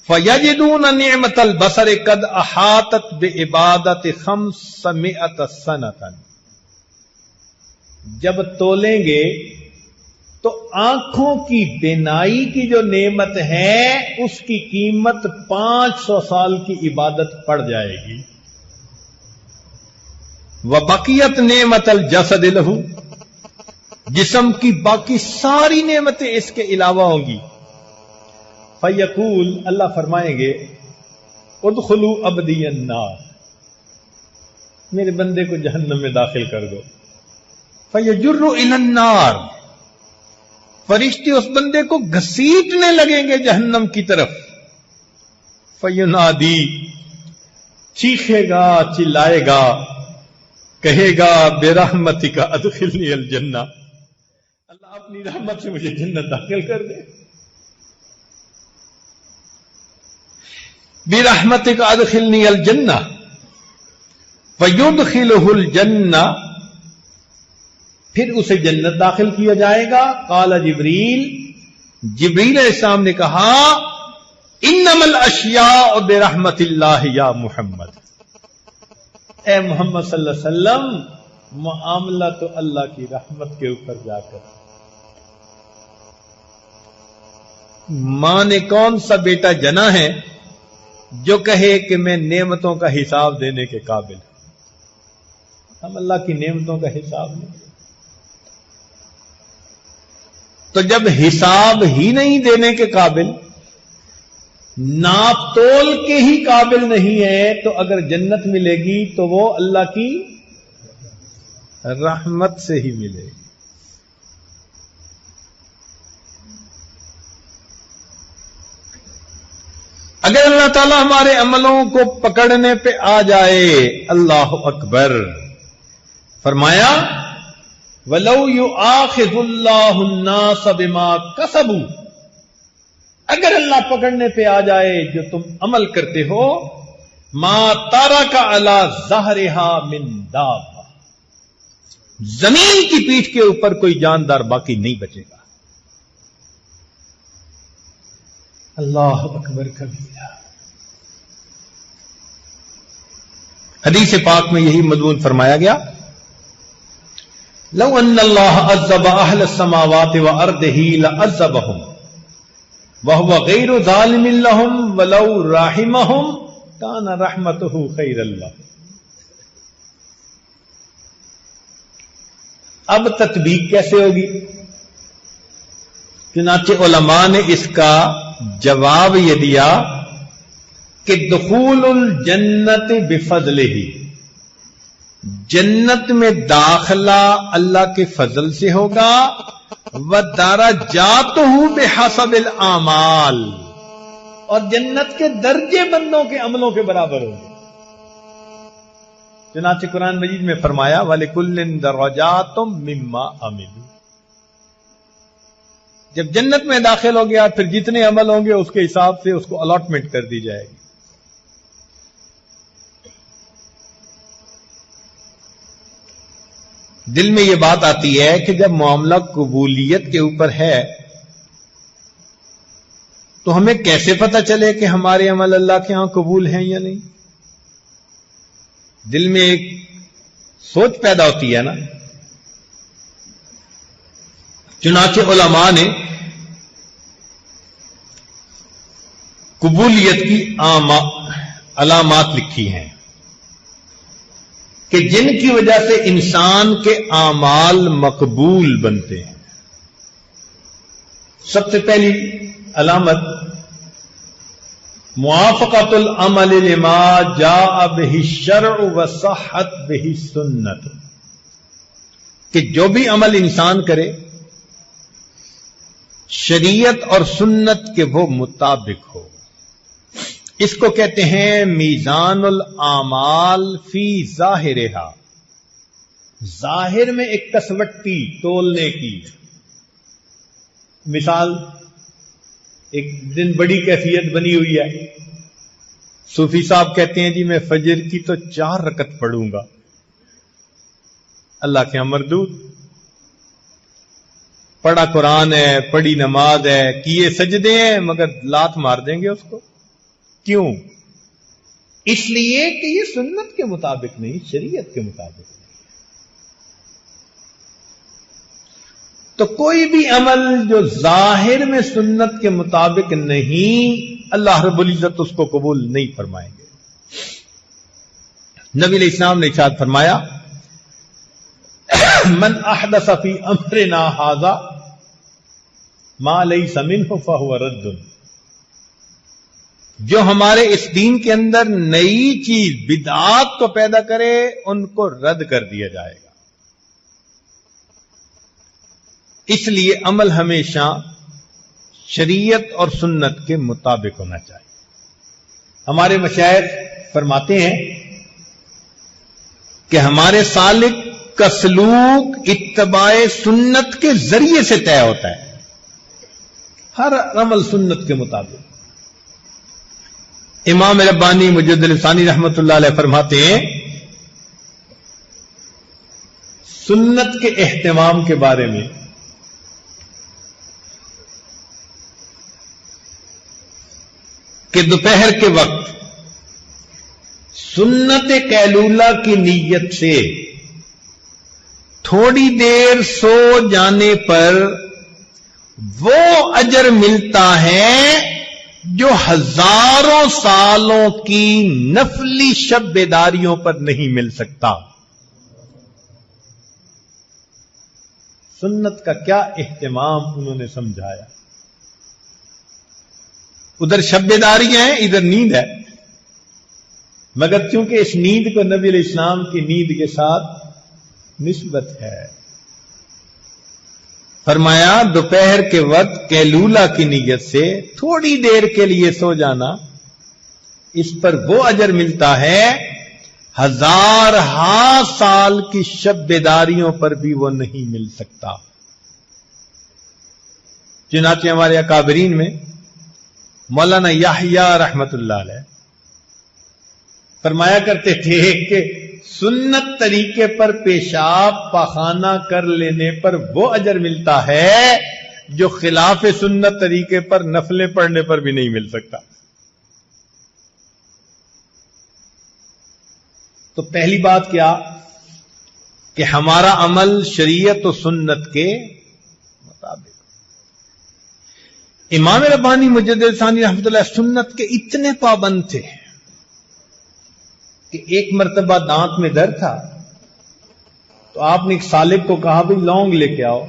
فَيَجِدُونَ نِعْمَةَ الْبَصَرِ قَدْ أَحَاطَتْ بِعِبَادَةِ 500 سَنَةً، جب تولیں گے تو آنکھوں کی بینائی کی جو نعمت ہے اس کی قیمت 500 سال کی عبادت پڑ جائے گی۔ وَبَقِيَتْ نِعْمَةَ الْجَسَدِ لَهُ، جسم کی باقی ساری نعمتیں اس کے علاوہ ہوں گی۔ فیقول، اللہ فرمائیں گے، ادخلوا عبدی النار، میرے بندے کو جہنم میں داخل کر دو۔ فیجر الی النار، فرشتے اس بندے کو گھسیٹنے لگیں گے جہنم کی طرف۔ فینادی، چیخے گا، چلائے گا، کہے گا برحمتک ادخلنی الجنہ، اللہ اپنی رحمت سے مجھے جنت داخل کر دے۔ برحمتک ادخلنی الجنہ فیدخلہ الجنہ، پھر اسے جنت داخل کیا جائے گا۔ قال جبریل علیہ السلام نے کہا، انما الاشیاء برحمت اللہ یا محمد، اے محمد صلی اللہ علیہ وسلم معاملہ تو اللہ کی رحمت کے اوپر جا کر، ماں نے کون سا بیٹا جنا ہے جو کہے کہ میں نعمتوں کا حساب دینے کے قابل ہوں؟ ہم اللہ کی نعمتوں کا حساب نہیں، تو جب حساب ہی نہیں دینے کے قابل، ناپ تول کے ہی قابل نہیں ہے، تو اگر جنت ملے گی تو وہ اللہ کی رحمت سے ہی ملے گی۔ اگر اللہ تعالی ہمارے عملوں کو پکڑنے پہ آ جائے، اللہ اکبر، فرمایا وَلَوْ يُؤَاخِذُ اللَّهُ النَّاسَ بِمَا كَسَبُوا، اگر اللہ پکڑنے پہ آ جائے جو تم عمل کرتے ہو، مَا تَرَكَ عَلَى ظَهْرِهَا مِن دَابَّةٍ، زمین کی پیٹھ کے اوپر کوئی جاندار باقی نہیں بچے گا۔ اللہ اکبر کبیرہ۔ حدیث پاک میں یہی مضمون فرمایا گیا، لو ان اللہ عذب اہل السماوات وارضہ لعذبہم وہو غیر ظالم لہم ولو رحمہم کان رحمتہ خیر اللہ۔ اب تطبیق کیسے ہوگی؟ چنانچہ علماء نے اس کا جواب یہ دیا کہ دخول الجنت بفضلہ، جنت میں داخلہ اللہ کے فضل سے ہوگا، وَدَرَجَاتُهُ بِحَسَبِ الْأَعْمَالِ، اور جنت کے درجے بندوں کے عملوں کے برابر ہوں گے۔ چنانچہ قرآن مجید میں فرمایا وَلِكُلٍّ دَرَجَاتٌ مِّمَّا عَمِلُوا، جب جنت میں داخل ہو گیا پھر جتنے عمل ہوں گے اس کے حساب سے اس کو الاٹمنٹ کر دی جائے گی۔ دل میں یہ بات آتی ہے کہ جب معاملہ قبولیت کے اوپر ہے تو ہمیں کیسے پتہ چلے کہ ہمارے عمل اللہ کے ہاں قبول ہیں یا نہیں؟ دل میں ایک سوچ پیدا ہوتی ہے نا۔ چنانچہ علماء نے قبولیت کی علامات لکھی ہیں کہ جن کی وجہ سے انسان کے اعمال مقبول بنتے ہیں۔ سب سے پہلی علامت موافقت العمل لما جاء بہ الشرع وصحت بہ السنت، کہ جو بھی عمل انسان کرے شریعت اور سنت کے وہ مطابق ہو۔ اس کو کہتے ہیں میزان الاعمال فی ظاہرہا، ظاہر میں ایک کسوٹی تولنے کی۔ مثال، ایک دن بڑی کیفیت بنی ہوئی ہے، صوفی صاحب کہتے ہیں جی میں فجر کی تو 4 رکعت پڑھوں گا، اللہ کے ہاں مردود، پڑھا قرآن ہے، پڑھی نماز ہے، کیے سجدے ہیں، مگر لات مار دیں گے اس کو۔ کیوں؟ اس لیے کہ یہ سنت کے مطابق نہیں، شریعت کے مطابق نہیں۔ تو کوئی بھی عمل جو ظاہر میں سنت کے مطابق نہیں، اللہ رب العزت اس کو قبول نہیں فرمائیں گے۔ نبی علیہ السلام نے ارشاد فرمایا من احدث فی امرنا ھذا ما لیس منہ فہو رد، جو ہمارے اس دین کے اندر نئی چیز بدعات کو پیدا کرے ان کو رد کر دیا جائے گا۔ اس لیے عمل ہمیشہ شریعت اور سنت کے مطابق ہونا چاہیے۔ ہمارے مشائخ فرماتے ہیں کہ ہمارے سالک کا سلوک اتباع سنت کے ذریعے سے طے ہوتا ہے، ہر عمل سنت کے مطابق۔ امام ربانی مجد الثانی رحمت اللہ علیہ فرماتے ہیں سنت کے اہتمام کے بارے میں کہ دوپہر کے وقت سنت قیلولہ کی نیت سے تھوڑی دیر سو جانے پر وہ اجر ملتا ہے جو ہزاروں سالوں کی نفلی شب بیداریوں پر نہیں مل سکتا۔ سنت کا کیا اہتمام انہوں نے سمجھایا۔ ادھر شب بیداریاں ہیں، ادھر نیند ہے، مگر چونکہ اس نیند کو نبی علیہ السلام کی نیند کے ساتھ نسبت ہے، فرمایا دوپہر کے وقت قیلولہ کی نیت سے تھوڑی دیر کے لیے سو جانا، اس پر وہ اجر ملتا ہے ہزارہا سال کی شب بیداریوں پر بھی وہ نہیں مل سکتا. چنانچہ ہمارے اکابرین میں مولانا یحییٰ رحمت اللہ علیہ فرمایا کرتے تھے کہ سنت طریقے پر پیشاب پاخانہ کر لینے پر وہ اجر ملتا ہے جو خلاف سنت طریقے پر نفلیں پڑھنے پر بھی نہیں مل سکتا. تو پہلی بات کیا کہ ہمارا عمل شریعت و سنت کے مطابق. امام ربانی مجدد ثانی رحمۃ اللہ سنت کے اتنے پابند تھے کہ ایک مرتبہ دانت میں درد تھا تو آپ نے ایک سالک کو کہا بھائی لونگ لے کے آؤ.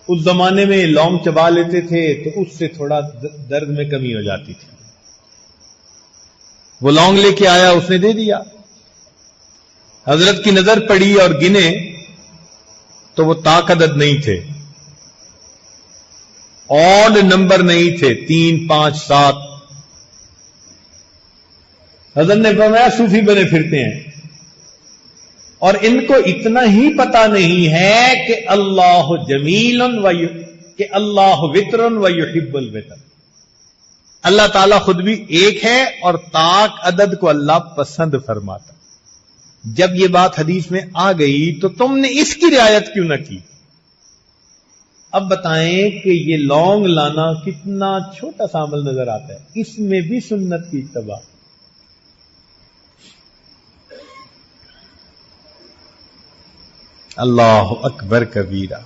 اس زمانے میں لونگ چبا لیتے تھے تو اس سے تھوڑا درد میں کمی ہو جاتی تھی. وہ لونگ لے کے آیا, اس نے دے دیا. حضرت کی نظر پڑی اور گنے تو وہ طاق عدد نہیں تھے, آڈ نمبر نہیں تھے, 3 5 7. حضرت نے فرمایا صوفی بنے پھرتے ہیں اور ان کو اتنا ہی پتا نہیں ہے کہ اللہ جمیل کہ اللہ وطر و یحب الوطر. اللہ تعالیٰ خود بھی ایک ہے اور طاق عدد کو اللہ پسند فرماتا. جب یہ بات حدیث میں آ گئی تو تم نے اس کی رعایت کیوں نہ کی؟ اب بتائیں کہ یہ لونگ لانا کتنا چھوٹا سا عمل نظر آتا ہے, اس میں بھی سنت کی اتباع. اللہ اکبر کبیرہ.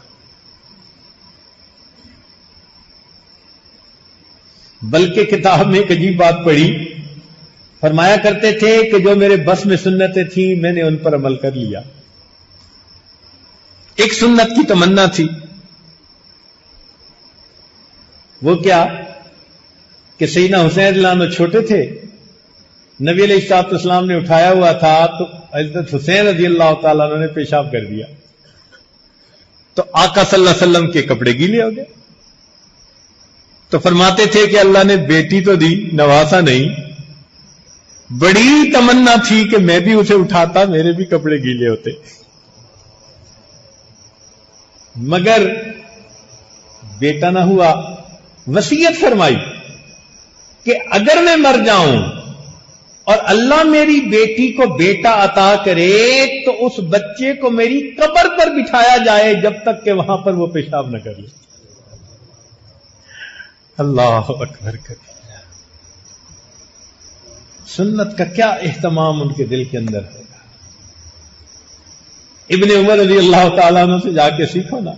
بلکہ کتاب میں ایک عجیب بات پڑھی, فرمایا کرتے تھے کہ جو میرے بس میں سنتیں تھیں میں نے ان پر عمل کر لیا. ایک سنت کی تمنا تھی, وہ کیا کہ سیدنا حسین رضی اللہ عنہ چھوٹے تھے, نبی علیہ الصلوۃ والسلام نے اٹھایا ہوا تھا تو حضرت حسین رضی اللہ تعالیٰ عنہ نے پیشاب کر دیا تو آقا صلی اللہ علیہ وسلم کے کپڑے گیلے ہو گئے. تو فرماتے تھے کہ اللہ نے بیٹی تو دی, نواسا نہیں. بڑی تمنا تھی کہ میں بھی اسے اٹھاتا, میرے بھی کپڑے گیلے ہوتے. مگر بیٹا نہ ہوا. وصیت فرمائی کہ اگر میں مر جاؤں اور اللہ میری بیٹی کو بیٹا عطا کرے تو اس بچے کو میری قبر پر بٹھایا جائے جب تک کہ وہاں پر وہ پیشاب نہ کر لے. اللہ اکبر کرے. سنت کا کیا اہتمام ان کے دل کے اندر ہوگا. ابن عمر رضی اللہ تعالیٰ عنہ سے جا کے سیکھو نا.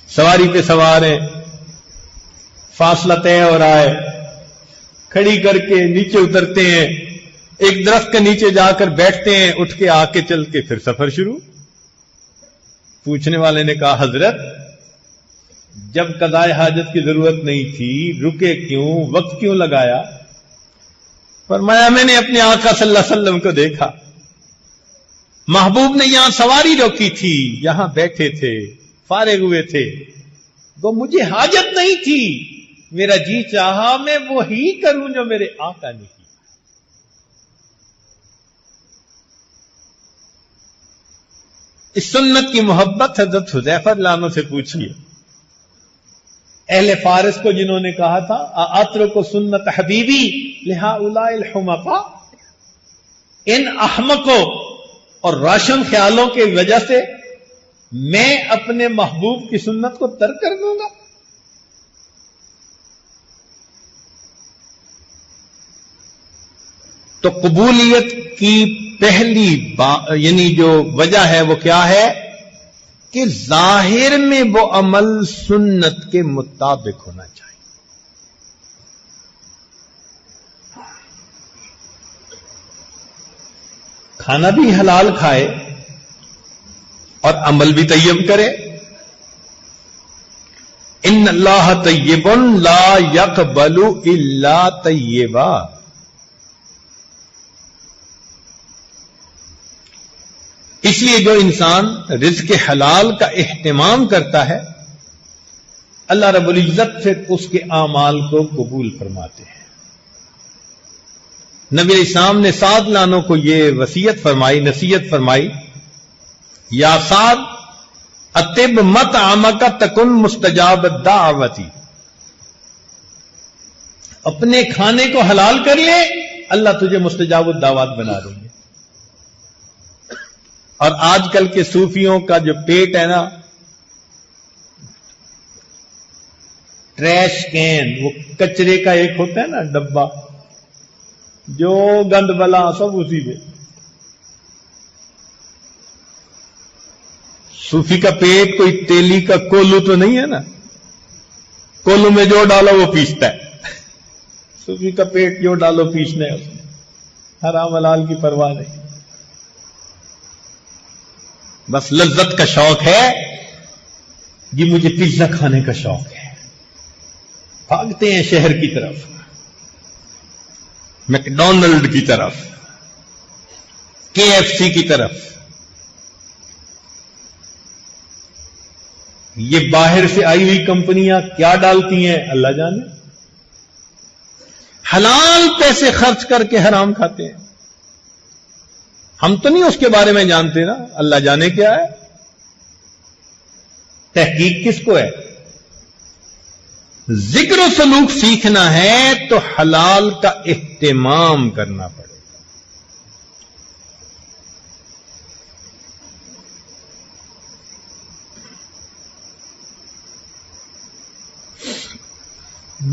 سواری پہ سوار ہیں, فاصلہ طے ہو رہا ہے, کھڑی کر کے نیچے اترتے ہیں, ایک درخت کے نیچے جا کر بیٹھتے ہیں, اٹھ کے آ کے چل کے پھر سفر شروع. پوچھنے والے نے کہا حضرت جب قضاء حاجت کی ضرورت نہیں تھی رکے کیوں, وقت کیوں لگایا؟ فرمایا میں نے اپنے آقا صلی اللہ علیہ وسلم کو دیکھا, محبوب نے یہاں سواری روکی تھی, یہاں بیٹھے تھے, فارغ ہوئے تھے, وہ مجھے حاجت نہیں تھی, میرا جی چاہا میں وہی کروں جو میرے آقا نے کی. اس سنت کی محبت حضرت حذیفہ رضی اللہ عنہ سے پوچھیے. اہل فارس کو جنہوں نے کہا تھا اترک سنت حبیبی لہؤلاء الحمقاء, ان احمقوں اور راشن خیالوں کی وجہ سے میں اپنے محبوب کی سنت کو ترک کر دوں گا. تو قبولیت کی پہلی یعنی جو وجہ ہے وہ کیا ہے کہ ظاہر میں وہ عمل سنت کے مطابق ہونا چاہیے. کھانا بھی حلال کھائے اور عمل بھی طیب کرے. ان اللہ طیب لا یقبل الا طیبا. اس لیے جو انسان رزق حلال کا اہتمام کرتا ہے اللہ رب العزت پھر اس کے اعمال کو قبول فرماتے ہیں. نبی علیہ السلام نے سعد لانوں کو یہ وصیت فرمائی، نصیحت فرمائی، یا سعد اطب مطعمک تکن مستجاب الدعوتی، اپنے کھانے کو حلال کر لے، اللہ تجھے مستجاب الدعوات بنا دیں گے۔ اور آج کل کے صوفیوں کا جو پیٹ ہے نا، ٹریش کین، وہ کچرے کا ایک ہوتا ہے نا ڈبہ، جو گند بلا سب اسی میں۔ صوفی کا پیٹ کوئی تیلی کا کولو تو نہیں ہے نا، کولو میں جو ڈالو وہ پیستا ہے۔ صوفی کا پیٹ جو ڈالو پیسنا ہے اس میں، حرام حلال کی پرواہ نہیں، بس لذت کا شوق ہے، جی مجھے پیزا کھانے کا شوق ہے، بھاگتے ہیں شہر کی طرف، میکڈونلڈ کی طرف، KFC کی طرف۔ یہ باہر سے آئی ہوئی کمپنیاں کیا ڈالتی ہیں اللہ جانے، حلال پیسے خرچ کر کے حرام کھاتے ہیں۔ ہم تو نہیں اس کے بارے میں جانتے نا، اللہ جانے کیا ہے۔ تحقیق کس کو ہے؟ ذکر و سلوک سیکھنا ہے تو حلال کا اہتمام کرنا پڑے گا۔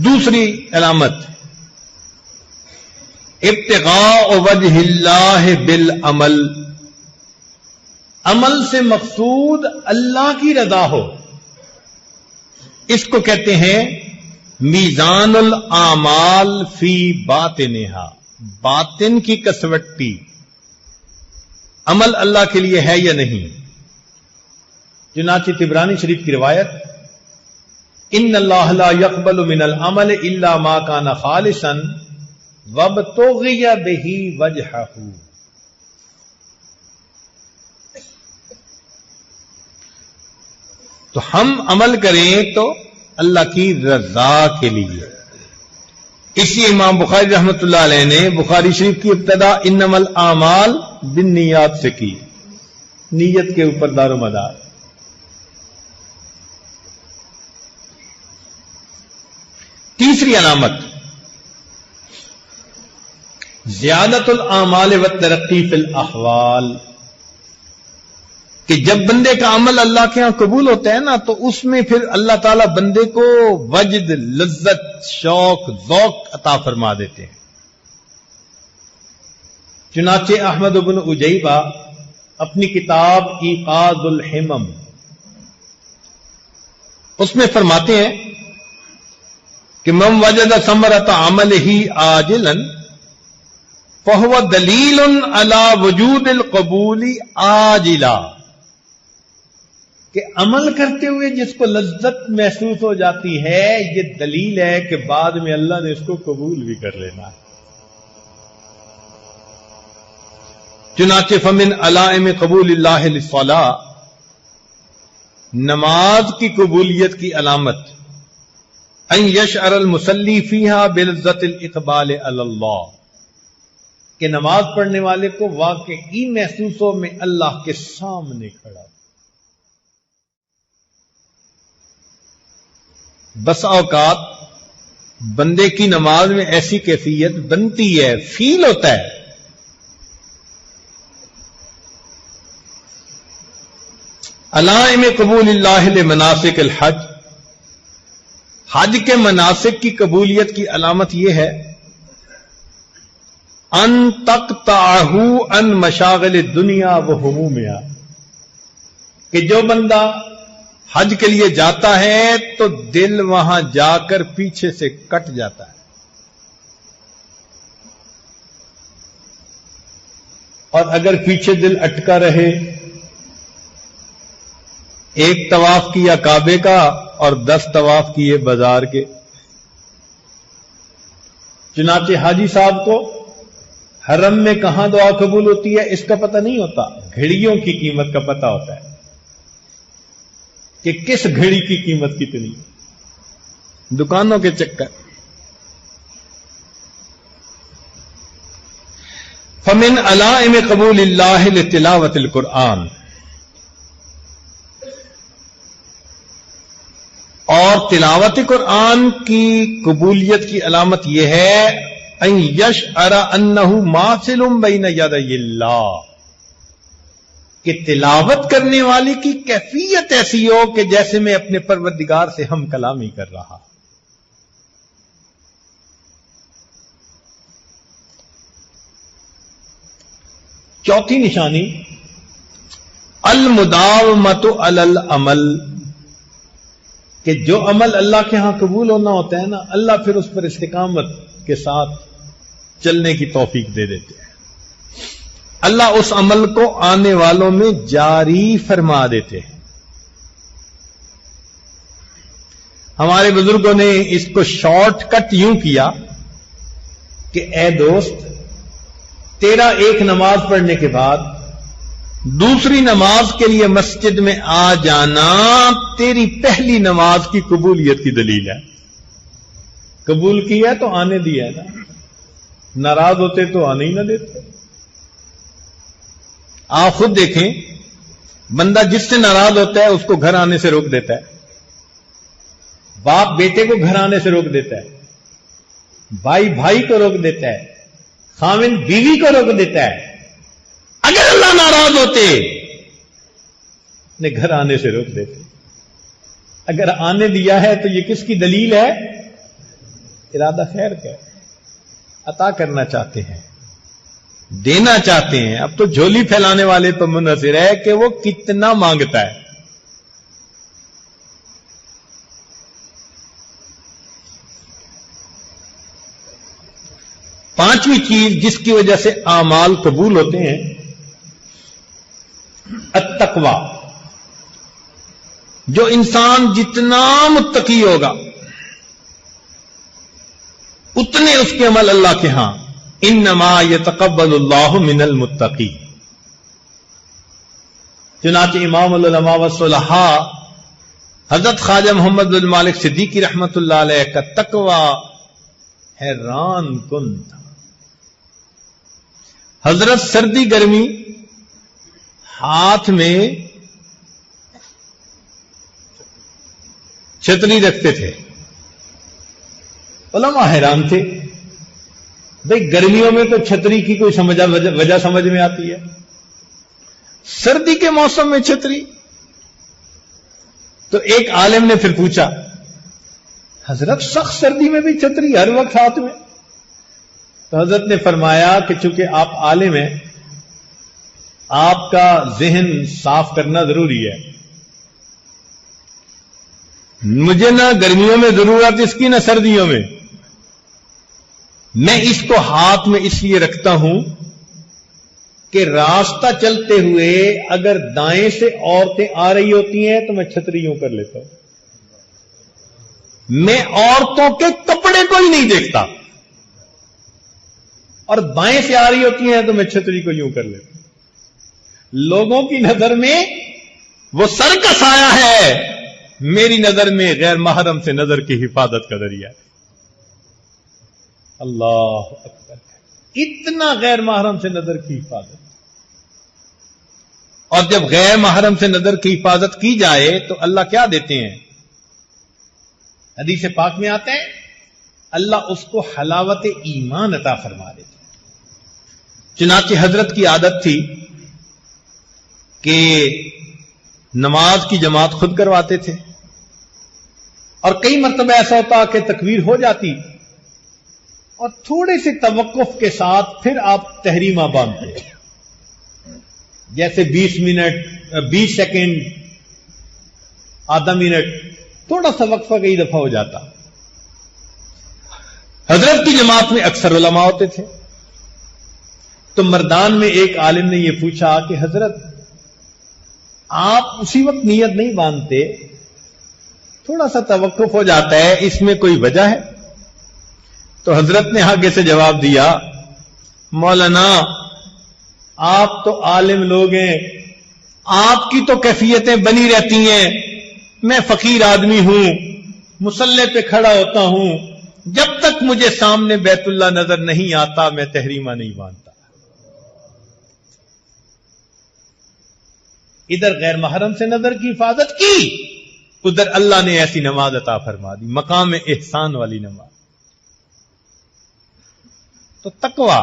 دوسری علامت، ابتغاء وجہ اللہ بالعمل، عمل سے مقصود اللہ کی رضا ہو، اس کو کہتے ہیں میزان الاعمال فی باطنہا، باطن کی کسوٹی، عمل اللہ کے لیے ہے یا نہیں۔ چنانچہ طبرانی شریف کی روایت، ان اللہ لا يقبل من العمل الا ما كان خالصا وابتغی بہ وجہہ، تو ہم عمل کریں تو اللہ کی رضا کے لیے۔ اسی امام بخاری رحمۃ اللہ علیہ نے بخاری شریف کی ابتدا انما الاعمال بالنیات سے کی، نیت کے اوپر دار و مدار۔ تیسری علامت، زیادت الاعمال والترقی فی الاحوال، کہ جب بندے کا عمل اللہ کے ہاں قبول ہوتا ہے نا تو اس میں پھر اللہ تعالیٰ بندے کو وجد، لذت، شوق، ذوق عطا فرما دیتے ہیں۔ چنانچہ احمد بن عجیبہ اپنی کتاب ایقاظ الہمم اس میں فرماتے ہیں کہ من وجد ثمرۃ عملہ عاجلا فہو دلیل علی وجود القبول عاجلا، کہ عمل کرتے ہوئے جس کو لذت محسوس ہو جاتی ہے، یہ دلیل ہے کہ بعد میں اللہ نے اس کو قبول بھی کر لینا ہے۔ چنانچہ فمن علائم قبول اللہ للصلاۃ، نماز کی قبولیت کی علامت، ان یشعر المصلی فیہا بلذت الاقبال علی اللہ، کہ نماز پڑھنے والے کو واقعی محسوس ہو میں اللہ کے سامنے کھڑا۔ بس اوقات بندے کی نماز میں ایسی کیفیت بنتی ہے، فیل ہوتا ہے، علائم قبول اللہ لمناسک الحج، حج کے مناسک کی قبولیت کی علامت یہ ہے، ان تقطعہ عن مشاغل الدنیا وہمومہا، کہ جو بندہ حج کے لیے جاتا ہے تو دل وہاں جا کر پیچھے سے کٹ جاتا ہے، اور اگر پیچھے دل اٹکا رہے، ایک طواف کیا کعبے کا اور 10 طواف کیے بازار کے۔ چنانچہ حاجی صاحب کو حرم میں کہاں دعا قبول ہوتی ہے اس کا پتہ نہیں ہوتا، گھڑیوں کی قیمت کا پتہ ہوتا ہے کہ کس گھڑی کی قیمت کتنی، دکانوں کے چکر۔ فمن علائم قبول اللہ لتلاوت القرآن، اور تلاوت قرآن کی قبولیت کی علامت یہ ہے ان یشعر انہ ماثل بین یدی اللہ، کہ تلاوت کرنے والی کی کیفیت ایسی ہو کہ جیسے میں اپنے پروردگار سے ہم کلامی کر رہا۔ چوتھی نشانی المداومۃ علی العمل، کہ جو عمل اللہ کے ہاں قبول ہونا ہوتا ہے نا، اللہ پھر اس پر استقامت کے ساتھ چلنے کی توفیق دے دیتے ہیں۔ اللہ اس عمل کو آنے والوں میں جاری فرما دیتے ہیں۔ ہمارے بزرگوں نے اس کو شارٹ کٹ یوں کیا کہ اے دوست، تیرا ایک نماز پڑھنے کے بعد دوسری نماز کے لیے مسجد میں آ جانا تیری پہلی نماز کی قبولیت کی دلیل ہے۔ قبول کیا تو آنے دیا ہے نا، ناراض ہوتے تو آنے ہی نہ دیتے۔ آپ خود دیکھیں، بندہ جس سے ناراض ہوتا ہے اس کو گھر آنے سے روک دیتا ہے، باپ بیٹے کو گھر آنے سے روک دیتا ہے، بھائی بھائی کو روک دیتا ہے، خاوند بیوی کو روک دیتا ہے۔ اگر اللہ ناراض ہوتے نے گھر آنے سے روک دیتے، اگر آنے دیا ہے تو یہ کس کی دلیل ہے؟ ارادہ خیر کا، عطا کرنا چاہتے ہیں، دینا چاہتے ہیں۔ اب تو جھولی پھیلانے والے پر منحصر ہے کہ وہ کتنا مانگتا ہے۔ پانچویں چیز جس کی وجہ سے اعمال قبول ہوتے ہیں، التقوی۔ جو انسان جتنا متقی ہوگا اتنے اس کے عمل اللہ کے ہاں انما یتقبل اللہ من المتقی۔ چنانچہ امام العلماء والصلحاء حضرت خواجہ محمد بن مالک صدیقی رحمت اللہ علیہ کا تقوی حیران کن تھا۔ حضرت سردی گرمی ہاتھ میں چھتری رکھتے تھے، علماء حیران تھے، بھئی گرمیوں میں تو چھتری کی کوئی وجہ سمجھ میں آتی ہے، سردی کے موسم میں چھتری؟ تو ایک عالم نے پھر پوچھا، حضرت سخت سردی میں بھی چھتری ہر وقت ہاتھ میں؟ تو حضرت نے فرمایا کہ چونکہ آپ عالم ہیں، آپ کا ذہن صاف کرنا ضروری ہے، مجھے نہ گرمیوں میں ضرورت اس کی نہ سردیوں میں، میں اس کو ہاتھ میں اس لیے رکھتا ہوں کہ راستہ چلتے ہوئے اگر دائیں سے عورتیں آ رہی ہوتی ہیں تو میں چھتری یوں کر لیتا ہوں، میں عورتوں کے کپڑے کو ہی نہیں دیکھتا، اور بائیں سے آ رہی ہوتی ہیں تو میں چھتری کو یوں کر لیتا ہوں۔ لوگوں کی نظر میں وہ سر کا سایہ ہے، میری نظر میں غیر محرم سے نظر کی حفاظت کا ذریعہ ہے۔ اللہ اکبر، اتنا غیر محرم سے نظر کی حفاظت۔ اور جب غیر محرم سے نظر کی حفاظت کی جائے تو اللہ کیا دیتے ہیں؟ حدیث پاک میں آتے ہیں اللہ اس کو حلاوت ایمان عطا فرما دیتے ہیں۔ چنانچہ حضرت کی عادت تھی کہ نماز کی جماعت خود کرواتے تھے، اور کئی مرتبہ ایسا ہوتا کہ تکبیر ہو جاتی اور تھوڑے سے توقف کے ساتھ پھر آپ تحریمہ باندھتے، جیسے 20 سیکنڈ، آدھا منٹ، تھوڑا سا وقفہ کئی دفعہ ہو جاتا۔ حضرت کی جماعت میں اکثر علماء ہوتے تھے، تو مردان میں ایک عالم نے یہ پوچھا کہ حضرت آپ اسی وقت نیت نہیں باندھتے، تھوڑا سا توقف ہو جاتا ہے، اس میں کوئی وجہ ہے؟ تو حضرت نے آگے سے جواب دیا، مولانا آپ تو عالم لوگ ہیں، آپ کی تو کیفیتیں بنی رہتی ہیں، میں فقیر آدمی ہوں، مصلی پہ کھڑا ہوتا ہوں، جب تک مجھے سامنے بیت اللہ نظر نہیں آتا میں تحریمہ نہیں باندھتا۔ ادھر غیر محرم سے نظر کی حفاظت کی، ادھر اللہ نے ایسی نماز عطا فرما دی، مقام احسان والی نماز۔ تو تقوی،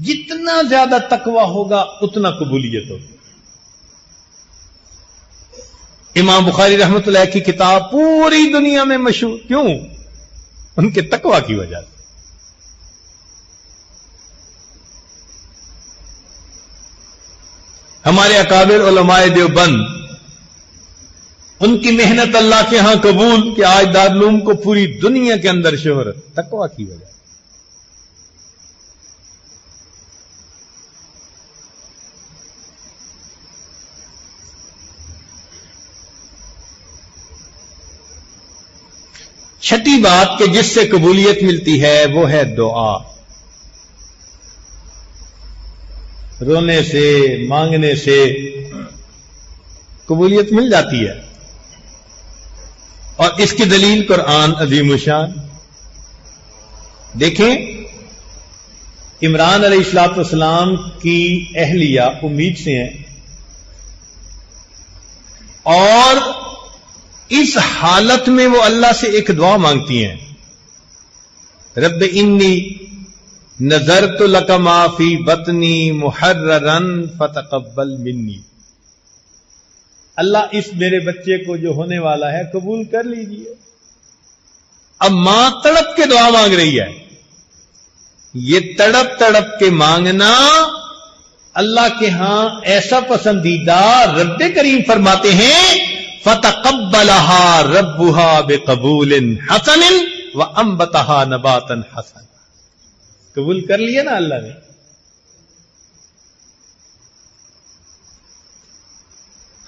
جتنا زیادہ تقوی ہوگا اتنا قبولیت ہوگی۔ امام بخاری رحمۃ اللہ کی کتاب پوری دنیا میں مشہور، کیوں؟ ان کے تقوی کی وجہ سے۔ ہمارے اکابر علماء دیوبند، ان کی محنت اللہ کے ہاں قبول کہ آج دارالعلوم کو پوری دنیا کے اندر شہرت تقوی کی وجہ سے۔ چھٹی بات کہ جس سے قبولیت ملتی ہے وہ ہے دعا۔ رونے سے، مانگنے سے قبولیت مل جاتی ہے، اور اس کی دلیل قرآن عظیم الشان۔ دیکھیں، عمران علیہ السلام کی اہلیہ امید سے ہیں، اور اس حالت میں وہ اللہ سے ایک دعا مانگتی ہیں، رب انی نذرت لک ما فی بطنی محررا فتقبل منی۔ اللہ اس میرے بچے کو جو ہونے والا ہے قبول کر لیجئے۔ اب ماں تڑپ کے دعا مانگ رہی ہے، یہ تڑپ تڑپ کے مانگنا اللہ کے ہاں ایسا پسندیدہ، رب کریم فرماتے ہیں فَتَقَبَّلَهَا رَبُّهَا بِقَبُولٍ حَسَنٍ وَأَنبَتَهَا نَبَاتًا حَسَنًا۔ قبول کر لیا نا اللہ نے۔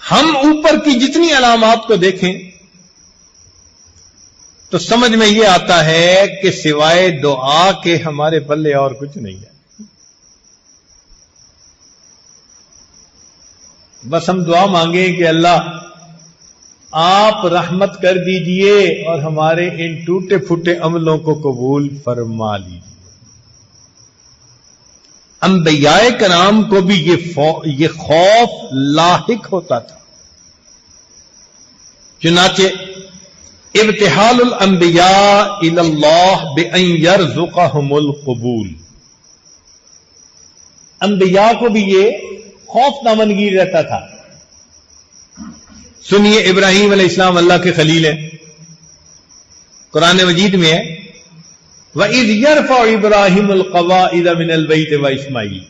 ہم اوپر کی جتنی علامات کو دیکھیں تو سمجھ میں یہ آتا ہے کہ سوائے دعا کے ہمارے پلے اور کچھ نہیں ہے۔ بس ہم دعا مانگیں کہ اللہ آپ رحمت کر دیجئے اور ہمارے ان ٹوٹے پھوٹے عملوں کو قبول فرما لیجیے۔ انبیاء کرام کو بھی یہ خوف لاحق ہوتا تھا، چنانچہ ابتحال الانبیاء الی اللہ بان یرزقہم القبول، انبیاء کو بھی یہ خوف دامنگیر رہتا تھا۔ سنیے، ابراہیم علیہ السلام اللہ کے خلیل ہیں، قرآن مجید میں ہے وَإِذْ يَرْفَعُ إِبْرَاهِيمُ الْقَوَاعِدَ مِنَ الْبَيْتِ وَإِسْمَاعِيلُ،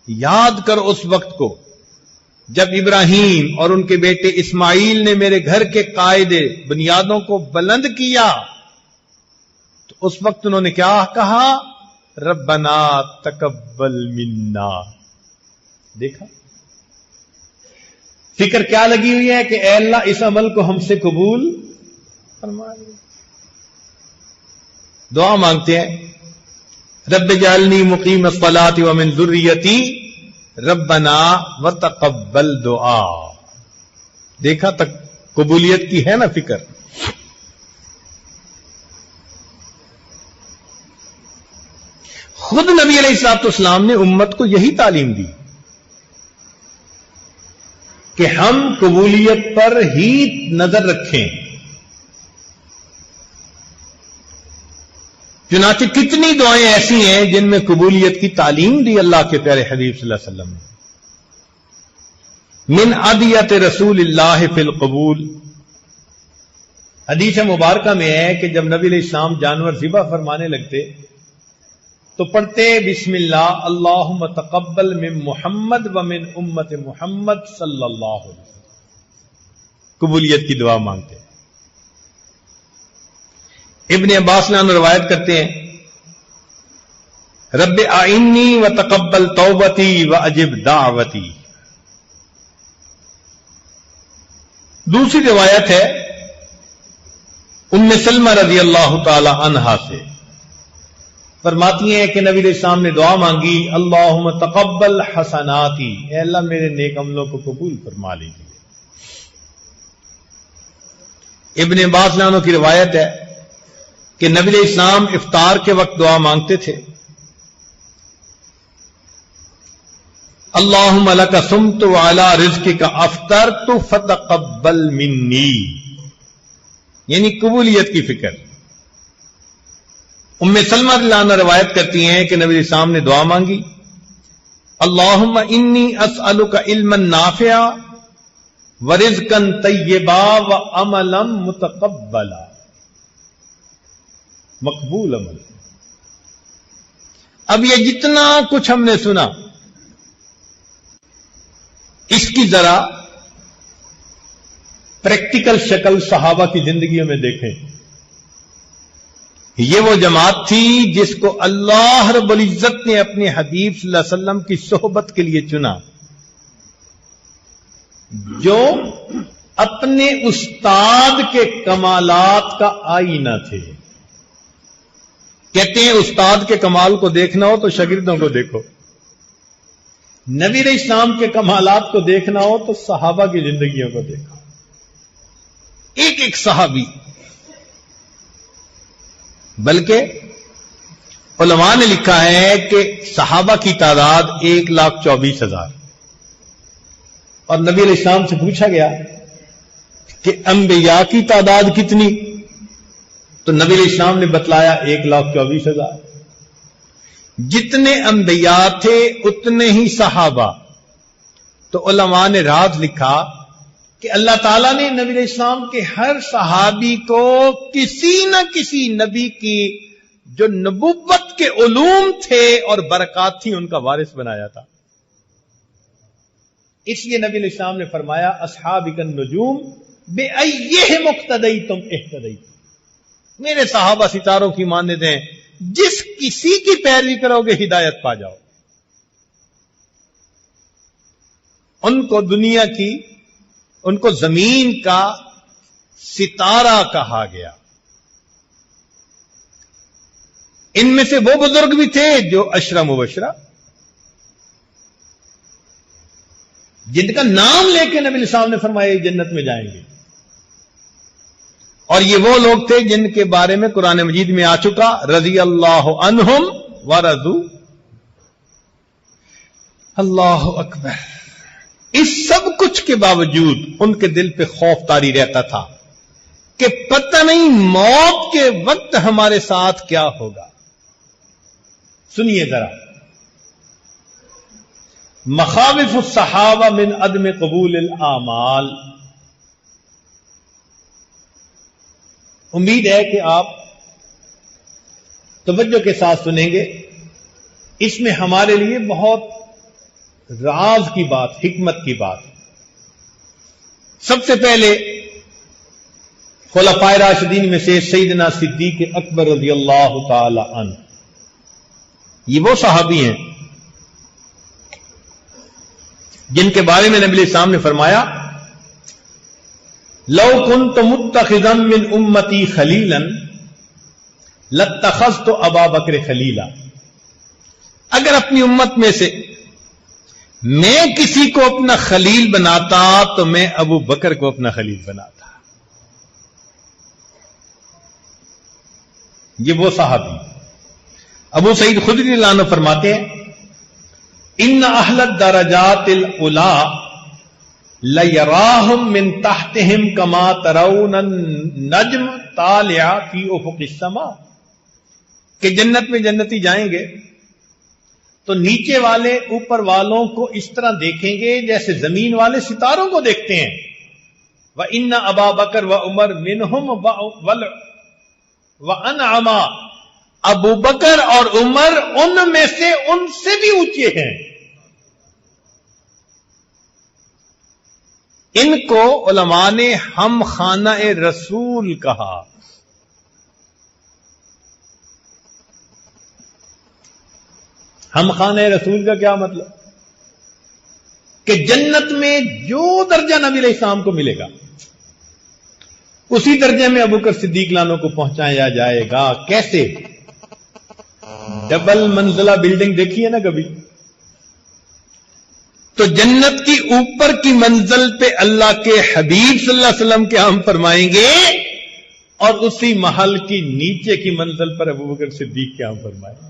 یاد کر اس وقت کو جب ابراہیم اور ان کے بیٹے اسماعیل نے میرے گھر کے قاعدے، بنیادوں کو بلند کیا، تو اس وقت انہوں نے کیا کہا؟ ربنا تقبل منا۔ دیکھا فکر کیا لگی ہوئی ہے کہ اے اللہ اس عمل کو ہم سے قبول فرما لے۔ دعا مانگتے ہیں رب اجعلنی مقیم الصلاۃ ومن ذریتی ربنا وتقبل دعا۔ دیکھا تک قبولیت کی ہے نا فکر۔ خود نبی علیہ الصلوۃ والسلام نے امت کو یہی تعلیم دی کہ ہم قبولیت پر ہی نظر رکھیں۔ چنانچہ کتنی دعائیں ایسی ہیں جن میں قبولیت کی تعلیم دی اللہ کے پیارے حبیب صلی اللہ علیہ وسلم نے۔ من ادعیۃ رسول اللہ فی القبول، حدیث مبارکہ میں ہے کہ جب نبی علیہ السلام جانور ذبح فرمانے لگتے تو پڑھتے بسم اللہ اللہم تقبل من محمد ومن امت محمد صلی اللہ علیہ وسلم، قبولیت کی دعا مانگتے۔ ابن عباس نے روایت کرتے ہیں رب اعنی وتقبل توبتی واجب دعوتی۔ دوسری روایت ہے ام سلمہ رضی اللہ تعالی عنہا سے، فرماتی ہیں کہ نبی علیہ السلام نے دعا مانگی اللہم تقبل حسناتی، اے اللہ میرے نیک عملوں کو قبول فرما لیجیے۔ ابن عباس عنہ کی روایت ہے کہ نبی علیہ السلام افطار کے وقت دعا مانگتے تھے اللہم لک صمت وعلی رزقک افطرت فتقبل منی، یعنی قبولیت کی فکر۔ ام سلمہ رضی اللہ عنہا روایت کرتی ہیں کہ نبی السلام نے دعا مانگی، اللہم انی اسألک علما نافعا ورزقا طیبا وعملا متقبلا، مقبول عمل۔ اب یہ جتنا کچھ ہم نے سنا، اس کی ذرا پریکٹیکل شکل صحابہ کی زندگیوں میں دیکھیں۔ یہ وہ جماعت تھی جس کو اللہ رب العزت نے اپنے حبیب صلی اللہ علیہ وسلم کی صحبت کے لیے چنا، جو اپنے استاد کے کمالات کا آئینہ تھے۔ کہتے ہیں استاد کے کمال کو دیکھنا ہو تو شاگردوں کو دیکھو، نبی علیہ السلام کے کمالات کو دیکھنا ہو تو صحابہ کی زندگیوں کو دیکھو۔ ایک ایک صحابی، بلکہ علماء نے لکھا ہے کہ صحابہ کی تعداد 1,24,000، اور نبی علیہ السلام سے پوچھا گیا کہ انبیاء کی تعداد کتنی، تو نبی علیہ السلام نے بتلایا 1,24,000۔ جتنے انبیاء تھے اتنے ہی صحابہ۔ تو علماء نے راز لکھا کہ اللہ تعالیٰ نے نبی علیہ السلام کے ہر صحابی کو کسی نہ کسی نبی کی جو نبوت کے علوم تھے اور برکات تھی ان کا وارث بنایا تھا۔ اس لیے نبی علیہ السلام نے فرمایا اصحابک النجوم بأیہم اقتدیتم اہتدیتم، میرے صحابہ ستاروں کی مانند ہیں، جس کسی کی پیروی کرو گے ہدایت پا جاؤ۔ ان کو دنیا کی، ان کو زمین کا ستارہ کہا گیا۔ ان میں سے وہ بزرگ بھی تھے جو عشرہ مبشرہ، جن کا نام لے کے نبی السلام نے فرمایا جنت میں جائیں گے، اور یہ وہ لوگ تھے جن کے بارے میں قرآن مجید میں آ چکا رضی اللہ عنہم ورضوا۔ اللہ اکبر۔ اس سب کچھ کے باوجود ان کے دل پہ خوف طاری رہتا تھا کہ پتہ نہیں موت کے وقت ہمارے ساتھ کیا ہوگا۔ سنیے ذرا، مخاوف الصحابہ من عدم قبول الاعمال۔ امید ہے کہ آپ توجہ کے ساتھ سنیں گے، اس میں ہمارے لیے بہت راز کی بات، حکمت کی بات۔ سب سے پہلے خلفائے راشدین میں سے سیدنا صدیق اکبر رضی اللہ تعالی عنہ، یہ وہ صحابی ہیں جن کے بارے میں نبی علیہ السلام نے فرمایا لو كنت متخذا من امتی خلیلا لاتخذت ابا بکر خلیلا، اگر اپنی امت میں سے میں کسی کو اپنا خلیل بناتا تو میں ابو بکر کو اپنا خلیل بناتا۔ یہ وہ صحابی۔ ابو سعید خدری رضی اللہ عنہ فرماتے ہیں ان اہل الدرجات العلی لیراہم من تحتہم کما ترون النجم طالع فی افق السماء، کہ جنت میں جنتی جائیں گے تو نیچے والے اوپر والوں کو اس طرح دیکھیں گے جیسے زمین والے ستاروں کو دیکھتے ہیں۔ وَإِنَّ أَبَا بَكْرَ وَعُمَرْ مِنْهُمْ وَأَنْعَمَا، ابو بکر اور عمر ان میں سے ان سے بھی اونچے ہیں۔ ان کو علماء نے ہم خانہ رسول کہا۔ ہم خانہ رسول کا کیا مطلب؟ کہ جنت میں جو درجہ نبی علیہ السلام کو ملے گا اسی درجے میں ابو بکر صدیق لانوں کو پہنچایا جائے گا۔ کیسے؟ ڈبل منزلہ بلڈنگ دیکھی ہے نا کبھی؟ تو جنت کی اوپر کی منزل پہ اللہ کے حبیب صلی اللہ علیہ وسلم کے ہم فرمائیں گے، اور اسی محل کی نیچے کی منزل پر ابو بکر صدیق کے ہم فرمائیں گے۔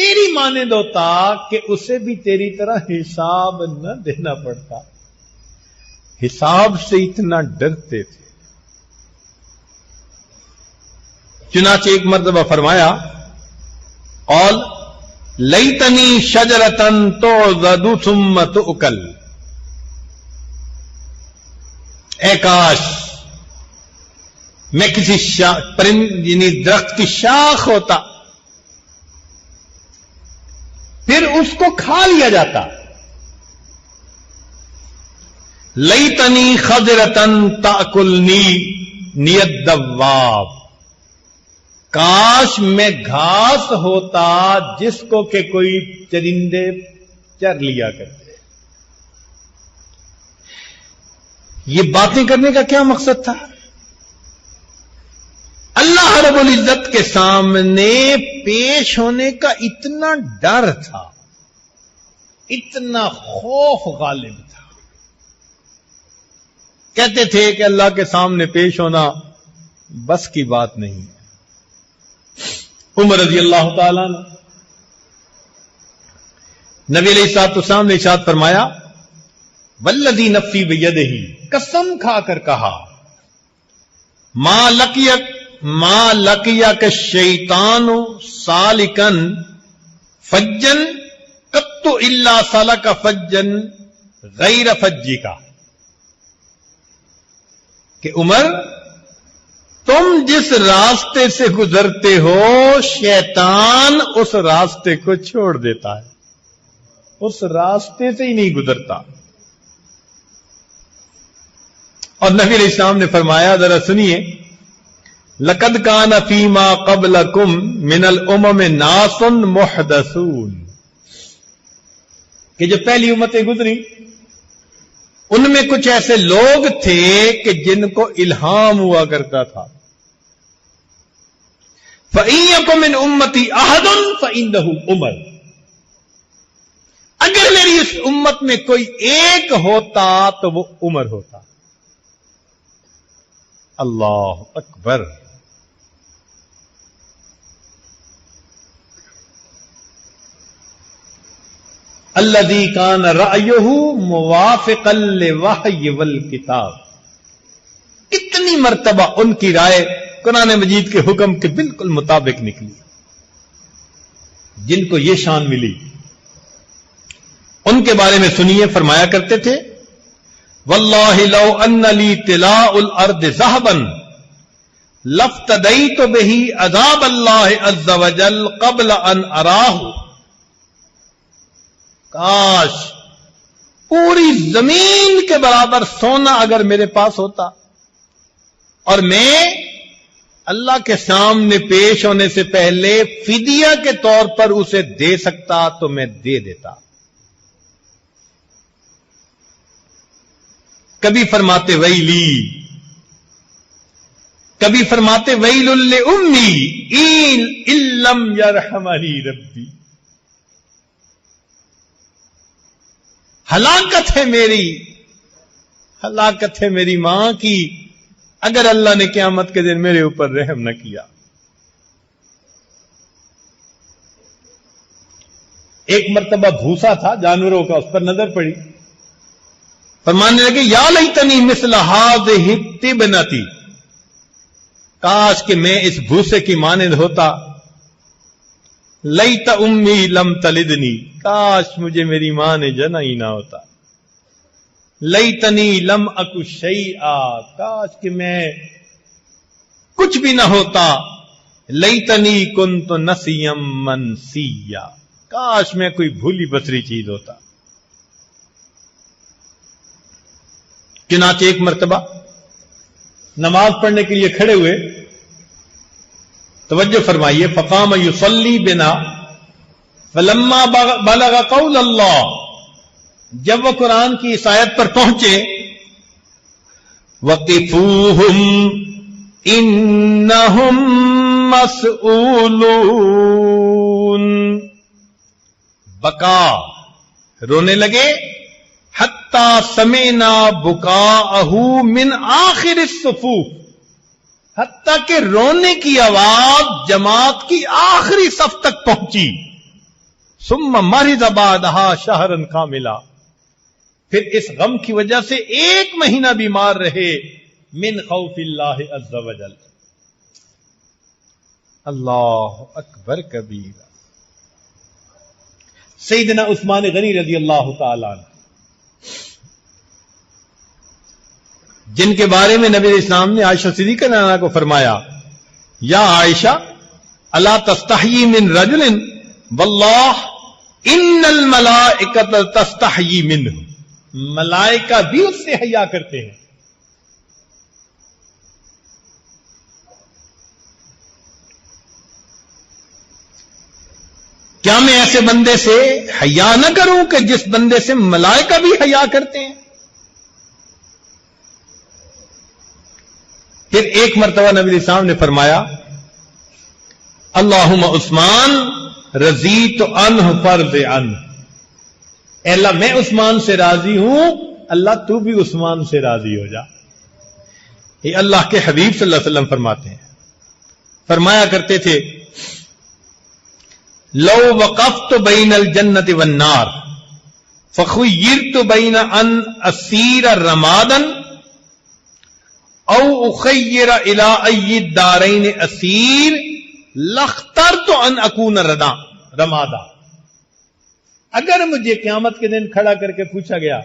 تیری مانند ہوتا کہ اسے بھی تیری طرح حساب نہ دینا پڑتا. حساب سے اتنا ڈرتے تھے. چنانچہ ایک مرتبہ فرمایا قال لیتنی شجرۃ تعضد ثم تؤکل. اے کاش میں کسی پرند یعنی درخت کی شاخ ہوتا پھر اس کو کھا لیا جاتا. لیتنی خضرۃ تاکلنی الدواب. کاش میں گھاس ہوتا جس کو کہ کوئی چرندے چر لیا کرتے. یہ باتیں کرنے کا کیا مقصد تھا؟ اللہ رب العزت کے سامنے پیش ہونے کا اتنا ڈر تھا, اتنا خوف غالب تھا. کہتے تھے کہ اللہ کے سامنے پیش ہونا بس کی بات نہیں. عمر رضی اللہ تعالیٰ نے نبی علیہ الصلوۃ والسلام نے ارشاد فرمایا والذی نفسی بیدہ, قسم کھا کر کہا ما لقیک الشیطان سالکن فجن قط الا سلک فجن غیر فجک. کہ عمر تم جس راستے سے گزرتے ہو شیطان اس راستے کو چھوڑ دیتا ہے, اس راستے سے ہی نہیں گزرتا. اور نبی علیہ السلام نے فرمایا ذرا سنیے لقد کان فیما قبلکم من الامم ناس محدثون, کہ جو پہلی امتیں گزری ان میں کچھ ایسے لوگ تھے کہ جن کو الہام ہوا کرتا تھا. فَإِن يَكُن مِّنْ أُمَّتِي أَحَدٌ فَإِنَّهُ عُمَرٌ. اگر میری اس امت میں کوئی ایک ہوتا تو وہ عمر ہوتا. اللہ اکبر. الذی کان رأیہ موافقا للوحی والکتاب. کتنی مرتبہ ان کی رائے قرآن مجید کے حکم کے بالکل مطابق نکلی. جن کو یہ شان ملی ان کے بارے میں سنیے, فرمایا کرتے تھے واللہ لو ان لی طلاء الارض ذهبا لافتدیت بہ عذاب اللہ عز وجل قبل ان اراہ. کاش پوری زمین کے برابر سونا اگر میرے پاس ہوتا اور میں اللہ کے سامنے پیش ہونے سے پہلے فدیہ کے طور پر اسے دے سکتا تو میں دے دیتا. کبھی فرماتے ویلی, کبھی فرماتے ویل لأمی ان لم یرحمنی ربی. ہلاکت ہے میری, ہلاکت ہے میری ماں کی اگر اللہ نے قیامت کے دن میرے اوپر رحم نہ کیا. ایک مرتبہ بھوسا تھا جانوروں کا, اس پر نظر پڑی, فرمانے لگے یا لیتنی مثل ہذہ التبنتی, کاش کہ میں اس بھوسے کی مانند ہوتا. لیت امی لم تلدنی, کاش مجھے میری ماں نے جنا ہی نہ ہوتا. لیتنی لم اکو شیئا, کاش کہ میں کچھ بھی نہ ہوتا. لیتنی کنت نسیا منسیا, کاش میں کوئی بھولی بسری چیز ہوتا. چنانچہ ایک مرتبہ نماز پڑھنے کے لیے کھڑے ہوئے, توجہ فرمائیے, فقام یصلی بنا فلما بلغ قول اللہ, جب وہ قرآن کی اس آیت پر پہنچے وقفوہم انہم مسئولون, بکا رونے لگے, حتی سمعنا بکاءہ من آخر الصفوف, حتیٰ کہ رونے کی آواز جماعت کی آخری صف تک پہنچی. ثم مرض بعدها شهرا كاملا، پھر اس غم کی وجہ سے 1 مہینہ بیمار رہے، من خوف اللہ عز وجل۔ اللہ اکبر کبیرہ۔ سیدنا عثمان غنی رضی اللہ تعالی عنہ، جن کے بارے میں نبی اسلام نے عائشہ صدیقہ نانا کو فرمایا، یا عائشہ الا تستحیی من رجل واللہ ان الملائکۃ تستحیی منہ، ملائکہ بھی اس سے حیا کرتے ہیں۔ کیا میں ایسے بندے سے حیا نہ کروں کہ جس بندے سے ملائکہ بھی حیا کرتے ہیں؟ پھر ایک مرتبہ نبی اسلام نے فرمایا، اللہم عثمان رضیت عنہ فرض عنہ، اے اللہ میں عثمان سے راضی ہوں، اللہ تو بھی عثمان سے راضی ہو جا۔ یہ اللہ کے حبیب صلی اللہ علیہ وسلم فرماتے ہیں، فرمایا کرتے تھے، لو وقفت بین الجنت والنار فخیرت بین ان اسیر رمادا او اخیر الی ای الدارین اسیر لاخترت ان اکون رمادا۔ اگر مجھے قیامت کے دن کھڑا کر کے پوچھا گیا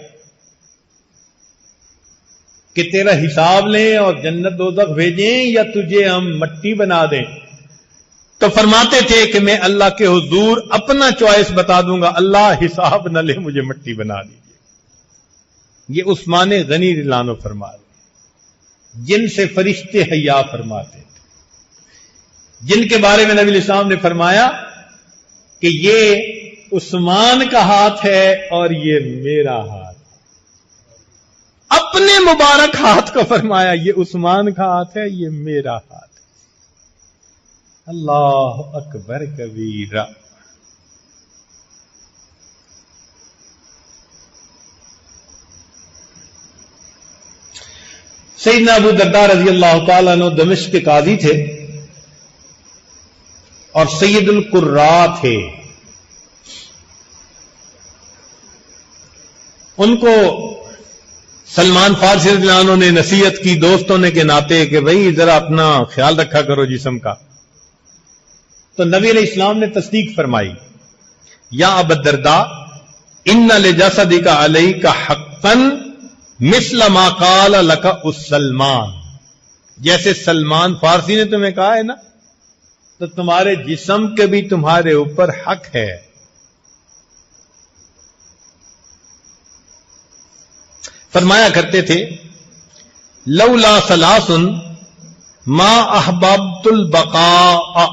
کہ تیرا حساب لیں اور جنت دوزخ بھیجیں یا تجھے ہم مٹی بنا دیں، تو فرماتے تھے کہ میں اللہ کے حضور اپنا چوائس بتا دوں گا، اللہ حساب نہ لے، مجھے مٹی بنا دیجیے۔ یہ عثمان غنی رضی اللہ عنہ فرما رہے، جن سے فرشتے حیا فرماتے تھے، جن کے بارے میں نبی اسلام نے فرمایا کہ یہ عثمان کا ہاتھ ہے اور یہ میرا ہاتھ، اپنے مبارک ہاتھ کو فرمایا یہ عثمان کا ہاتھ ہے، یہ میرا ہاتھ۔ اللہ اکبر کبیرہ۔ سیدنا ابو درداء رضی اللہ تعالیٰ عنہ دمشق کے قاضی تھے اور سید القراء تھے۔ ان کو سلمان فارسی رضی اللہ عنہ نے نصیحت کی دوستوں نے کے ناطے کہ بھئی ذرا اپنا خیال رکھا کرو جسم کا، تو نبی علیہ السلام نے تصدیق فرمائی، یا ابا الدرداء ان لجسدک علیک حقا مثل ما قال لک السلمان، جیسے سلمان فارسی نے تمہیں کہا ہے نا، تو تمہارے جسم کے بھی تمہارے اوپر حق ہے۔ فرمایا کرتے تھے، لولا ثلاث ما احببت البقاء،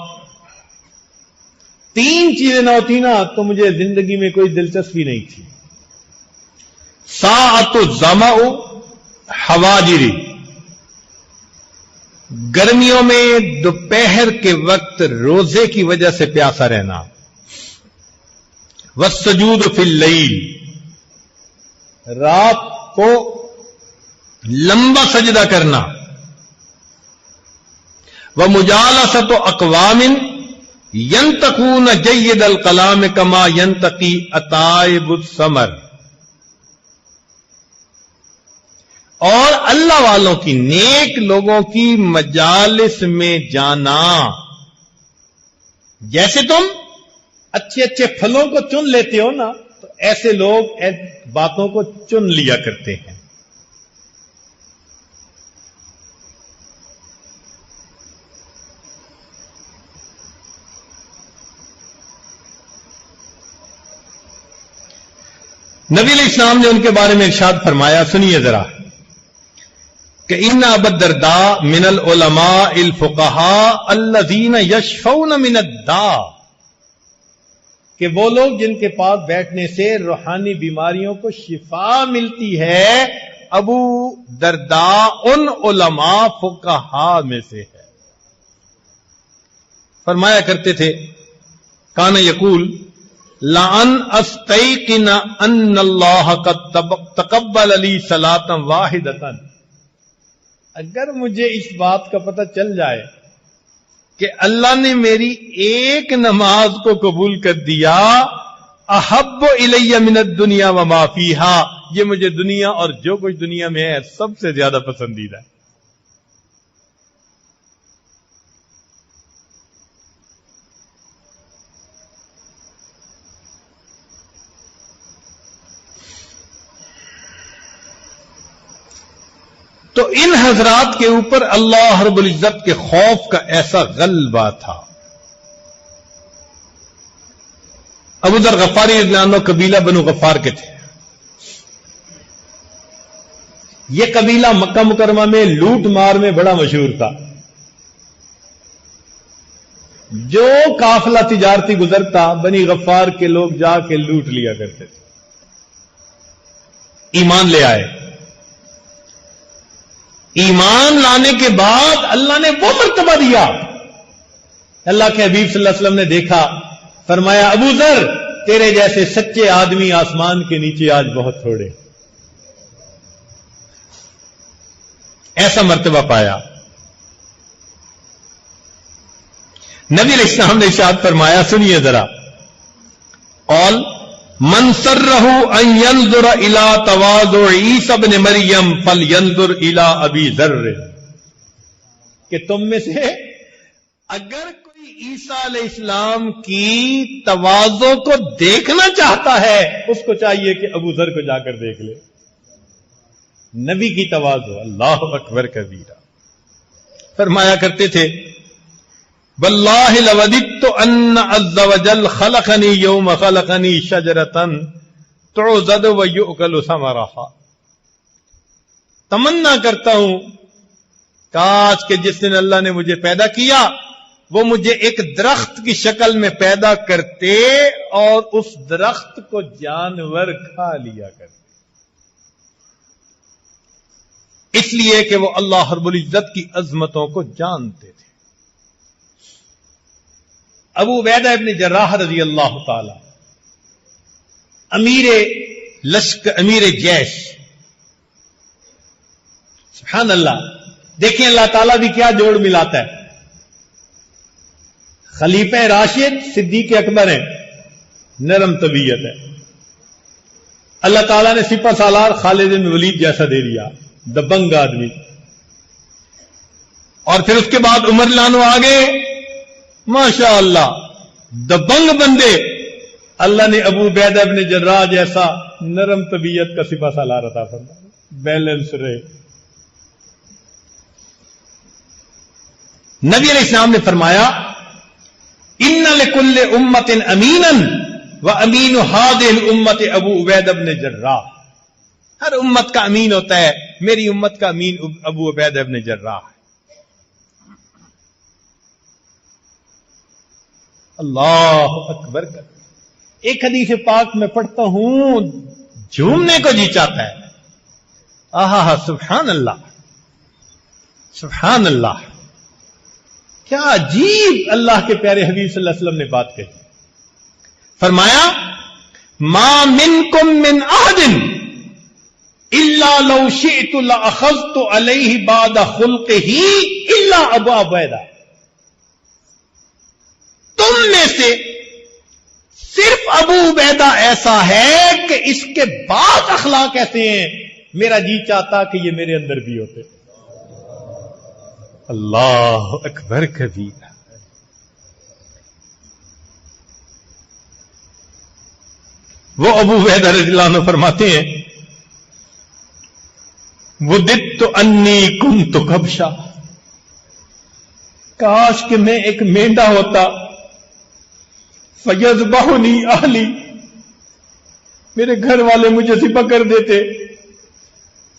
3 چیزیں نہ ہوتی نا تو مجھے زندگی میں کوئی دلچسپی نہیں تھی۔ ساعت الظمأ حواجری، گرمیوں میں دوپہر کے وقت روزے کی وجہ سے پیاسا رہنا، والسجود فی اللیل، رات کو لمبا سجدہ کرنا، ومجالسۃ اقوام ینتقون جید الکلام کما ینتقی اطائب الثمر، اور اللہ والوں کی، نیک لوگوں کی مجالس میں جانا، جیسے تم اچھے اچھے پھلوں کو چن لیتے ہو نا، تو ایسے لوگ باتوں کو چن لیا کرتے ہیں۔ نبی علیہ السلام نے ان کے بارے میں ارشاد فرمایا، سنیے ذرا، کہ ان ابا الدرداء من العلماء الفقہاء الذین یشفون من الداء، کہ وہ لوگ جن کے پاس بیٹھنے سے روحانی بیماریوں کو شفا ملتی ہے، ابو درداء ان علماء فقہاء میں سے ہے۔ فرمایا کرتے تھے، کان یقول لَأَنْ أَسْتَيْقِنَ أَنَّ اللَّهَ قَدْ تَقَبَّلَ لِي صَلَاةً وَاحِدَةً، اگر مجھے اس بات کا پتہ چل جائے کہ اللہ نے میری ایک نماز کو قبول کر دیا، احب الیہ من الدنیا وما فیہا، یہ مجھے دنیا اور جو کچھ دنیا میں ہے سب سے زیادہ پسندیدہ ہے. تو ان حضرات کے اوپر اللہ رب العزت کے خوف کا ایسا غلبہ تھا. ابو ذر غفاری رضی اللہ عنہ قبیلہ بنو غفار کے تھے. یہ قبیلہ مکہ مکرمہ میں لوٹ مار میں بڑا مشہور تھا. جو قافلہ تجارتی گزرتا بنی غفار کے لوگ جا کے لوٹ لیا کرتے تھے. ایمان لے آئے. ایمان لانے کے بعد اللہ نے وہ مرتبہ دیا. اللہ کے حبیب صلی اللہ علیہ وسلم نے دیکھا، فرمایا ابو ذر تیرے جیسے سچے آدمی آسمان کے نیچے آج بہت تھوڑے. ایسا مرتبہ پایا. نبی علیہ السلام نے ارشاد فرمایا، سنیے ذرا، قال من سرہ ان ينظر الى تواضع عیسی ابن مریم فلینظر الى ابی ذر، کہ تم میں سے اگر کوئی عیسیٰ علیہ السلام کی تواضع کو دیکھنا چاہتا ہے اس کو چاہیے کہ ابو ذر کو جا کر دیکھ لے. نبی کی تواضع، اللہ اکبر کبیرہ. فرمایا کرتے تھے، واللہ لوددت ان عز وجل خلقنی یوم خلقنی شجرۃ تعضد ویؤکل ثمرها. تمنا کرتا ہوں کاش کہ جس دن اللہ نے مجھے پیدا کیا وہ مجھے ایک درخت کی شکل میں پیدا کرتے اور اس درخت کو جانور کھا لیا کرتے، اس لیے کہ وہ اللہ رب العزت کی عظمتوں کو جانتے تھے. ابو عبیدہ ابن جراح رضی اللہ تعالی امیر لشکر، امیر جیش. سبحان اللہ، دیکھیں اللہ تعالیٰ بھی کیا جوڑ ملاتا ہے. خلیفہ راشد صدیق اکبر ہیں، نرم طبیعت ہے. اللہ تعالیٰ نے سپہ سالار خالد بن ولید جیسا دے دیا، دبنگ آدمی. اور پھر اس کے بعد عمر لانو آگے، ماشاء اللہ دبنگ بندے. اللہ نے ابو عبیدہ ابن جراح جیسا نرم طبیعت کا سپہ سالار عطا فرمایا، بیلنس رہے. نبی علیہ السلام نے فرمایا، ان لکل امت امینا وامین هذه الامت ابو عبیدہ ابن جراح. ہر امت کا امین ہوتا ہے، میری امت کا امین ابو عبیدہ ابن جراح. اللہ اکبر. ایک حدیث پاک میں پڑھتا ہوں جھومنے کو جی چاہتا ہے. آہا سبحان اللہ، سبحان اللہ، کیا عجیب اللہ کے پیارے حبیب صلی اللہ علیہ وسلم نے بات کہی. فرمایا، ما منکم من احد الا لو شئت لاخذت علیہ بعد خلقہ الا ابا عبیدہ. تم میں سے صرف ابو عبیدہ ایسا ہے کہ اس کے بعد اخلاق ایسے ہیں، میرا جی چاہتا کہ یہ میرے اندر بھی ہوتے. اللہ اکبر کبیرہ. وہ ابو عبیدہ رضی اللہ عنہ فرماتے ہیں، وَدِدْتُ أَنِّي كُنْتُ كَبْشًا. کاش کہ میں ایک مینڈا ہوتا. فَيَذْبَحُنِي أَهْلِي، میرے گھر والے مجھے ذبح کر دیتے.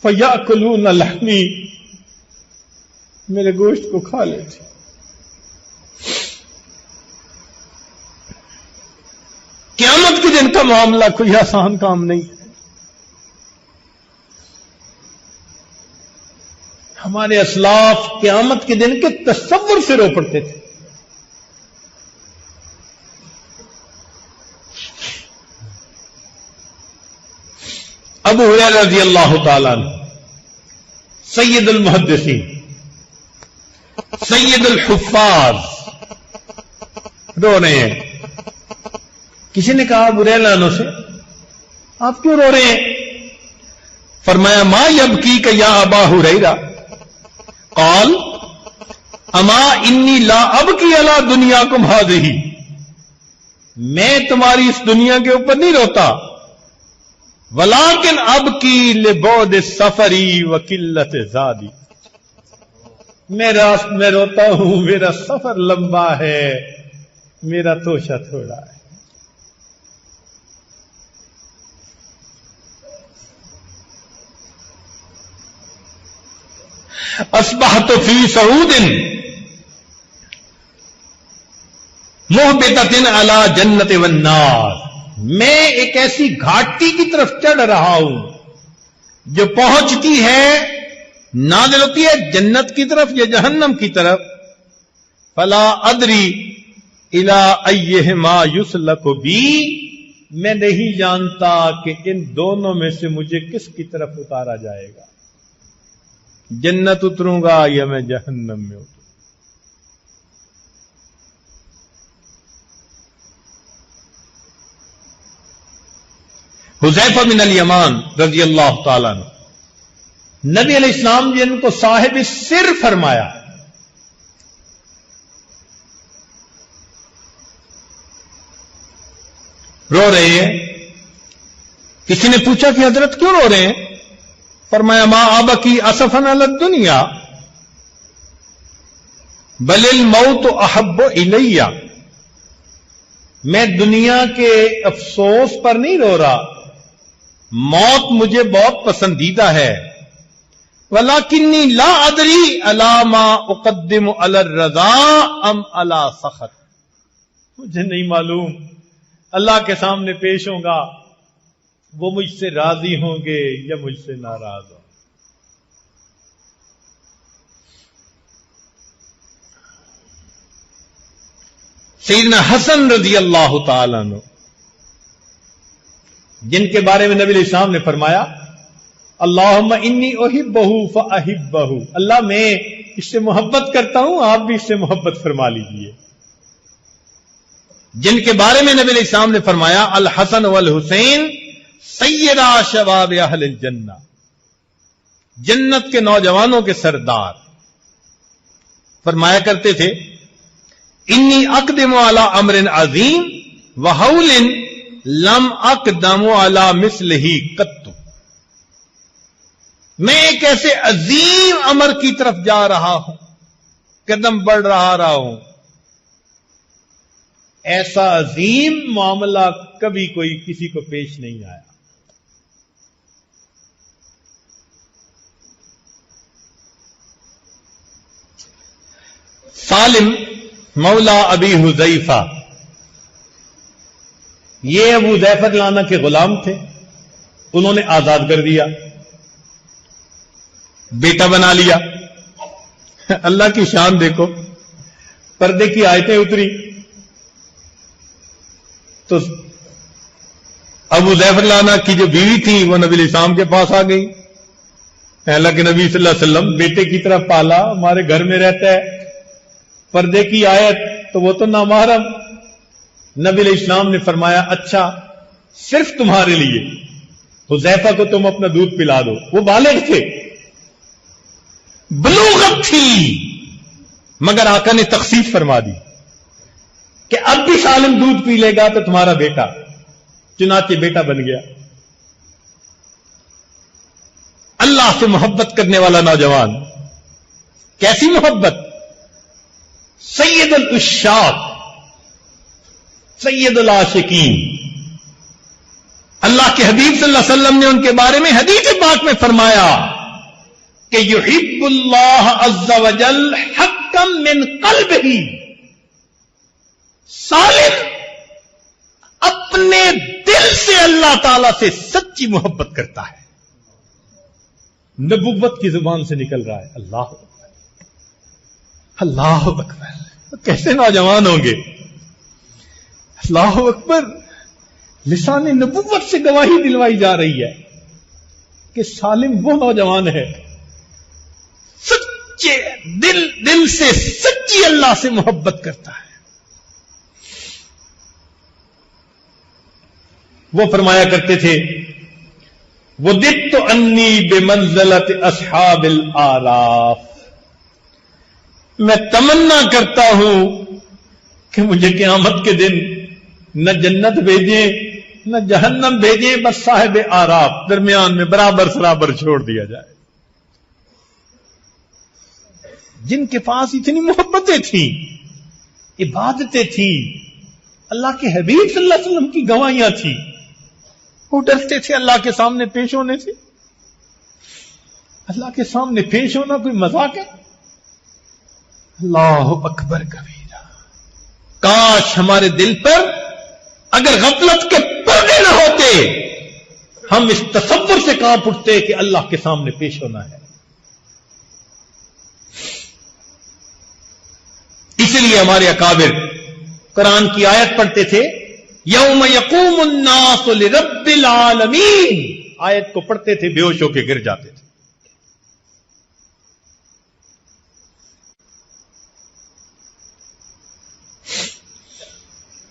فَيَأْكُلُونَ لَحْمِي، میرے گوشت کو کھا لیتے. قیامت کے دن کا معاملہ کوئی آسان کام نہیں ہے. ہمارے اسلاف قیامت کے دن کے تصور سے رو پڑتے تھے. ابو ہریرہ رضی اللہ تعالیٰ عنہ سید المحدثین، سید الحفاظ رو رہے ہیں. کسی نے کہا ابو ریلانوں سے آپ کیوں رو رہے ہیں؟ فرمایا ما یبکیک یا ابا ہریرہ قال اما انی لا ابکی علی دنیاکم ھذہ، میں تمہاری اس دنیا کے اوپر نہیں روتا، ولیکن ابکی لبعد سفری وقلت زادی، میں روتا ہوں میرا سفر لمبا ہے، میرا توشہ تھوڑا ہے۔ اصبحت فی صعود محبطۃ علی جنت والنار، میں ایک ایسی گھاٹی کی طرف چڑھ رہا ہوں جو پہنچتی ہے، نازل ہوتی ہے جنت کی طرف یا جہنم کی طرف، فلا ادری الی ایہما یسلک بی، میں نہیں جانتا کہ ان دونوں میں سے مجھے کس کی طرف اتارا جائے گا، جنت اتروں گا یا میں جہنم میں اتروں۔ حذیفہ بن الیمان رضی اللہ تعالیٰ عنہ، نبی علیہ السلام جن کو صاحب سر فرمایا، رو رہے ہیں۔ کسی نے پوچھا کہ حضرت کیوں رو رہے ہیں؟ فرمایا ما ابکی اسفا علی الدنیا بل الموت احب الی، میں دنیا کے افسوس پر نہیں رو رہا، موت مجھے بہت پسندیدہ ہے، ولیکنی لا ادری الی ما اقدم علی الرضا ام علی سخط، مجھے نہیں معلوم اللہ کے سامنے پیش ہوں گا وہ مجھ سے راضی ہوں گے یا مجھ سے ناراض ہوں۔ سیدنا حسن رضی اللہ تعالیٰ عنہ، جن کے بارے میں نبی علیہ السلام نے فرمایا اللہم انی احبہ فاحبہ، اللہ میں اس سے محبت کرتا ہوں، آپ بھی اس سے محبت فرما لیجئے، جن کے بارے میں نبی علیہ السلام نے فرمایا الحسن والحسین سیدا شباب اہل الجنہ، جنت کے نوجوانوں کے سردار۔ فرمایا کرتے تھے انی اقدم علی امر عظیم وحول لم اقدم علی مثلہ قط، میں ایک ایسے عظیم امر کی طرف جا رہا ہوں، قدم بڑھ رہا ہوں، ایسا عظیم معاملہ کبھی کوئی کسی کو پیش نہیں آیا۔ سالم مولا ابی حذیفہ، یہ ابو حذیفہ لانا کے غلام تھے، انہوں نے آزاد کر دیا، بیٹا بنا لیا۔ اللہ کی شان دیکھو، پردے کی آیتیں اتری تو ابو حذیفہ لانا کی جو بیوی تھی وہ نبی علیہ السلام کے پاس آ گئی، اللہ کے نبی صلی اللہ علیہ وسلم بیٹے کی طرف پالا، ہمارے گھر میں رہتا ہے، پردے کی آیت تو وہ تو نامحرم۔ نبی علیہ السلام نے فرمایا اچھا صرف تمہارے لیے حذیفہ کو تم اپنا دودھ پلا دو، وہ بالغ تھے، بلوغت تھی، مگر آقا نے تخصیص فرما دی کہ اب بھی سالم دودھ پی لے گا تو تمہارا بیٹا، چنانچہ بیٹا بن گیا۔ اللہ سے محبت کرنے والا نوجوان، کیسی محبت؟ سید العشاق، سید العاشقین، اللہ کے حبیب صلی اللہ علیہ وسلم نے ان کے بارے میں حدیث پاک میں فرمایا کہ یحب اللہ عز وجل حقا من قلبہ، سالم اپنے دل سے اللہ تعالی سے سچی محبت کرتا ہے، نبوت کی زبان سے نکل رہا ہے اللہ اکبر، اللہ اکبر، کیسے نوجوان ہوں گے، اللہ اکبر، لسان نبوت سے گواہی دلوائی جا رہی ہے کہ سالم وہ نوجوان ہے سچے دل سے سچی اللہ سے محبت کرتا ہے۔ وہ فرمایا کرتے تھے وَدِدْتُ أَنِّي بِمَنزَلَةِ أَصْحَابِ الْآرَافِ، میں تمنا کرتا ہوں کہ مجھے قیامت کے دن نہ جنت بھیجیں نہ جہنم بھیجیں، بس صاحب آراف درمیان میں برابر سرابر چھوڑ دیا جائے، جن کے پاس اتنی محبتیں تھیں، عبادتیں تھیں، اللہ کے حبیب صلی اللہ علیہ وسلم کی گواہیاں تھیں، وہ ڈرتے تھے اللہ کے سامنے پیش ہونے سے۔ اللہ کے سامنے پیش ہونا کوئی مذاق ہے؟ اللہ اکبر کبیرہ، کاش ہمارے دل پر اگر غفلت کے پردے نہ ہوتے، ہم اس تصور سے کانپ اٹھتے کہ اللہ کے سامنے پیش ہونا ہے۔ اسی لیے ہمارے اکابر قرآن کی آیت پڑھتے تھے یوم یقوم الناس لرب العالمین، آیت کو پڑھتے تھے بے ہوش ہو کے گر جاتے تھے۔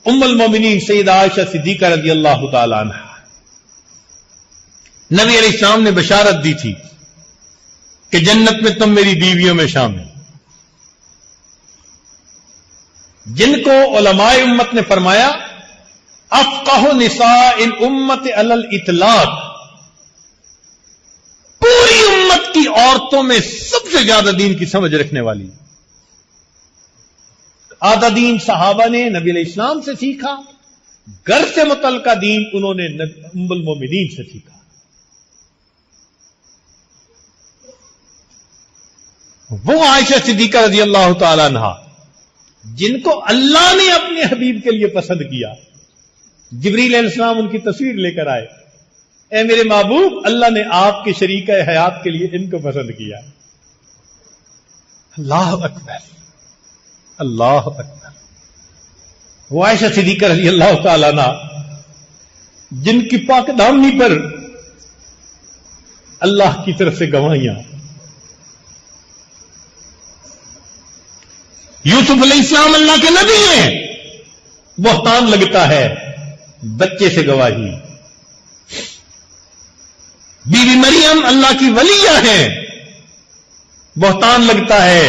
ام المومنین سیدہ عائشہ صدیقہ رضی اللہ تعالی عنہ، نبی علیہ السلام نے بشارت دی تھی کہ جنت میں تم میری بیویوں میں شامل، جن کو علماء امت نے فرمایا افقہ نساء الامت علی الاطلاق، پوری امت کی عورتوں میں سب سے زیادہ دین کی سمجھ رکھنے والی، آدھا دین صحابہ نے نبی علیہ السلام سے سیکھا، گھر سے متعلقہ دین انہوں نے ام المومنین سے سیکھا۔ وہ عائشہ صدیقہ رضی اللہ تعالی عنہا جن کو اللہ نے اپنے حبیب کے لیے پسند کیا، جبریل علیہ السلام ان کی تصویر لے کر آئے، اے میرے محبوب، اللہ نے آپ کے شریک حیات کے لیے ان کو پسند کیا۔ اللہ اکبر، اللہ اکبر۔ وہ عائشہ صدیقہ رضی اللہ تعالیٰ عنہ جن کی پاک دامنی پر اللہ کی طرف سے گواہیاں، یوسف علیہ السلام اللہ کے نبی ہیں، بہتان لگتا ہے بچے سے گواہی، بیوی مریم اللہ کی ولیہ ہیں، بہتان لگتا ہے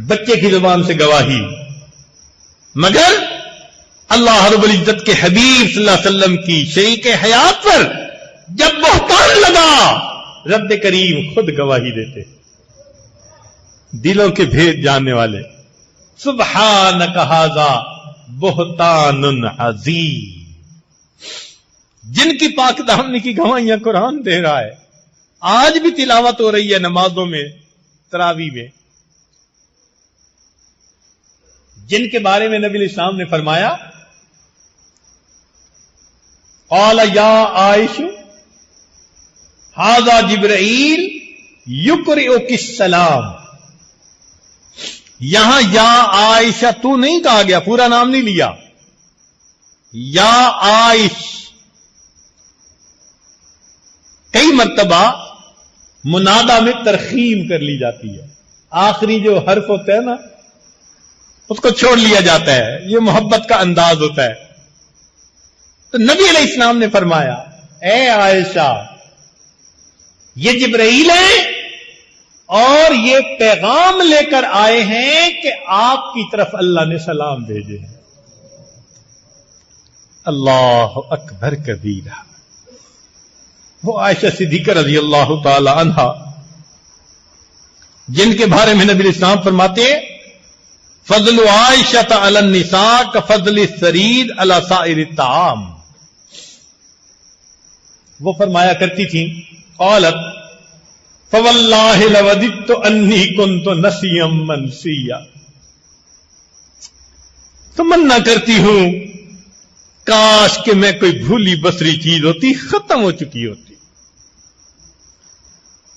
بچے کی زبان سے گواہی، مگر اللہ رب العزت کے حبیب صلی اللہ علیہ وسلم کی شریک حیات پر جب بہتان لگا، رب کریم خود گواہی دیتے، دلوں کے بھید جاننے والے، سبحانک ھذا بہتان عظیم، جن کی پاک دامنی کی گواہیاں قرآن دے رہا ہے، آج بھی تلاوت ہو رہی ہے نمازوں میں، تراویح میں، جن کے بارے میں نبی علیہ السلام نے فرمایا قال یا عائشہ ھذا جبرائیل یقرئک السلام، یہاں یا عائشہ تو نہیں کہا گیا، پورا نام نہیں لیا، یا عائش، کئی مرتبہ منادہ میں ترخیم کر لی جاتی ہے، آخری جو حرف ہوتا ہے نا اس کو چھوڑ لیا جاتا ہے، یہ محبت کا انداز ہوتا ہے۔ تو نبی علیہ السلام نے فرمایا اے عائشہ، یہ جبرائیل ہیں اور یہ پیغام لے کر آئے ہیں کہ آپ کی طرف اللہ نے سلام بھیجے ہیں۔ اللہ اکبر کبیرہ۔ وہ عائشہ صدیقہ رضی اللہ تعالی عنہا جن کے بارے میں نبی علیہ السلام فرماتے ہیں فضل عائشہ علی النساء کفضل الثرید علی سائر الطعام، وہ فرمایا کرتی تھیں قالت فواللہ لوددت انی کنت نسیا منسیا، تمنا کرتی ہوں کاش کہ میں کوئی بھولی بسری چیز ہوتی، ختم ہو چکی ہوتی،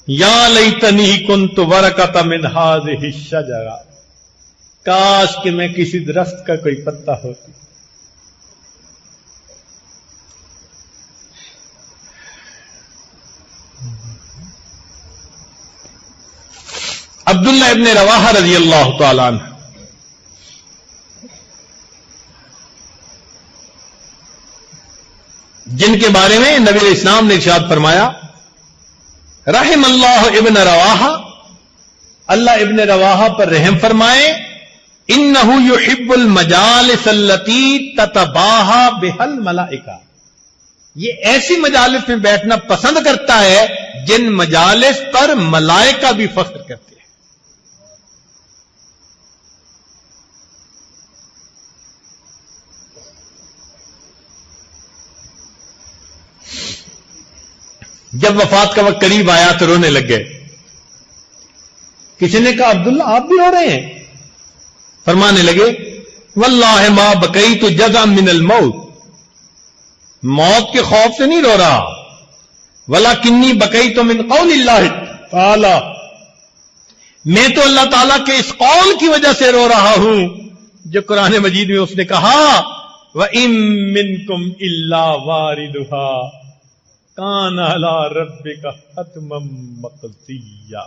یا لیتنی کنت ورقۃ من ھذہ الشجرہ، کاش کہ میں کسی درخت کا کوئی پتا ہوتی۔ عبداللہ ابن رواحہ رضی اللہ تعالی عنہ جن کے بارے میں نبی علیہ السلام نے ارشاد فرمایا رحم اللہ ابن رواحہ، اللہ ابن رواحہ پر رحم فرمائے، انہ یحب المجالس التی تتباہا بها الملائکہ، یہ ایسی مجالس میں بیٹھنا پسند کرتا ہے جن مجالس پر ملائکہ بھی فخر کرتے ہیں۔ جب وفات کا وقت قریب آیا تو رونے لگ گئے۔ کسی نے کہا عبداللہ آپ بھی رو رہے ہیں؟ فرمانے لگے واللہ ما بکیت جزعا من الموت، موت کے خوف سے نہیں رو رہا، ولکنی بکیت من قول اللہ تعالی، میں تو اللہ تعالیٰ کے اس قول کی وجہ سے رو رہا ہوں جو قرآن مجید میں اس نے کہا وَإِن مِّنكُمْ إِلَّا وَارِدُهَا کان علی ربک حتما مقضیا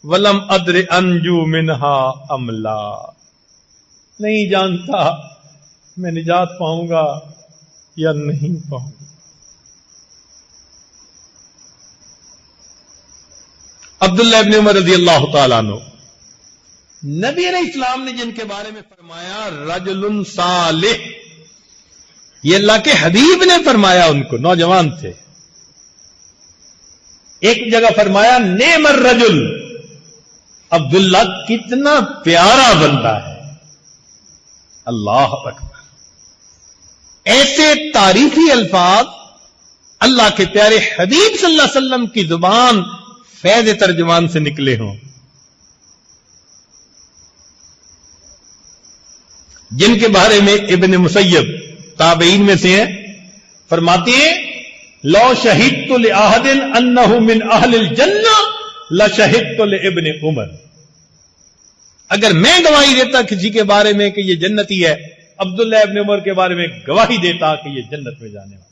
ولم ادر انجو منها ام لا، نہیں جانتا میں نجات پاؤں گا یا نہیں پاؤں گا۔ عبداللہ ابن عمر رضی اللہ تعالیٰ عنہ، نبی علیہ السلام نے جن کے بارے میں فرمایا رجل صالح، یہ اللہ کے حبیب نے فرمایا، ان کو نوجوان تھے، ایک جگہ فرمایا نعم الرجل، عبداللہ کتنا پیارا بندہ ہے، اللہ اکبر۔ ایسے تعریفی الفاظ اللہ کے پیارے حبیب صلی اللہ علیہ وسلم کی زبان فیض ترجمان سے نکلے ہوں، جن کے بارے میں ابن مسیب تابعین میں سے ہیں، فرماتے ہیں لو شہدت لأحد انہ من اہل الجنہ لشہدت لابن عمر، اگر میں گواہی دیتا کسی کے بارے میں کہ یہ جنتی ہے، عبداللہ ابن عمر کے بارے میں گواہی دیتا کہ یہ جنت میں جانے والا۔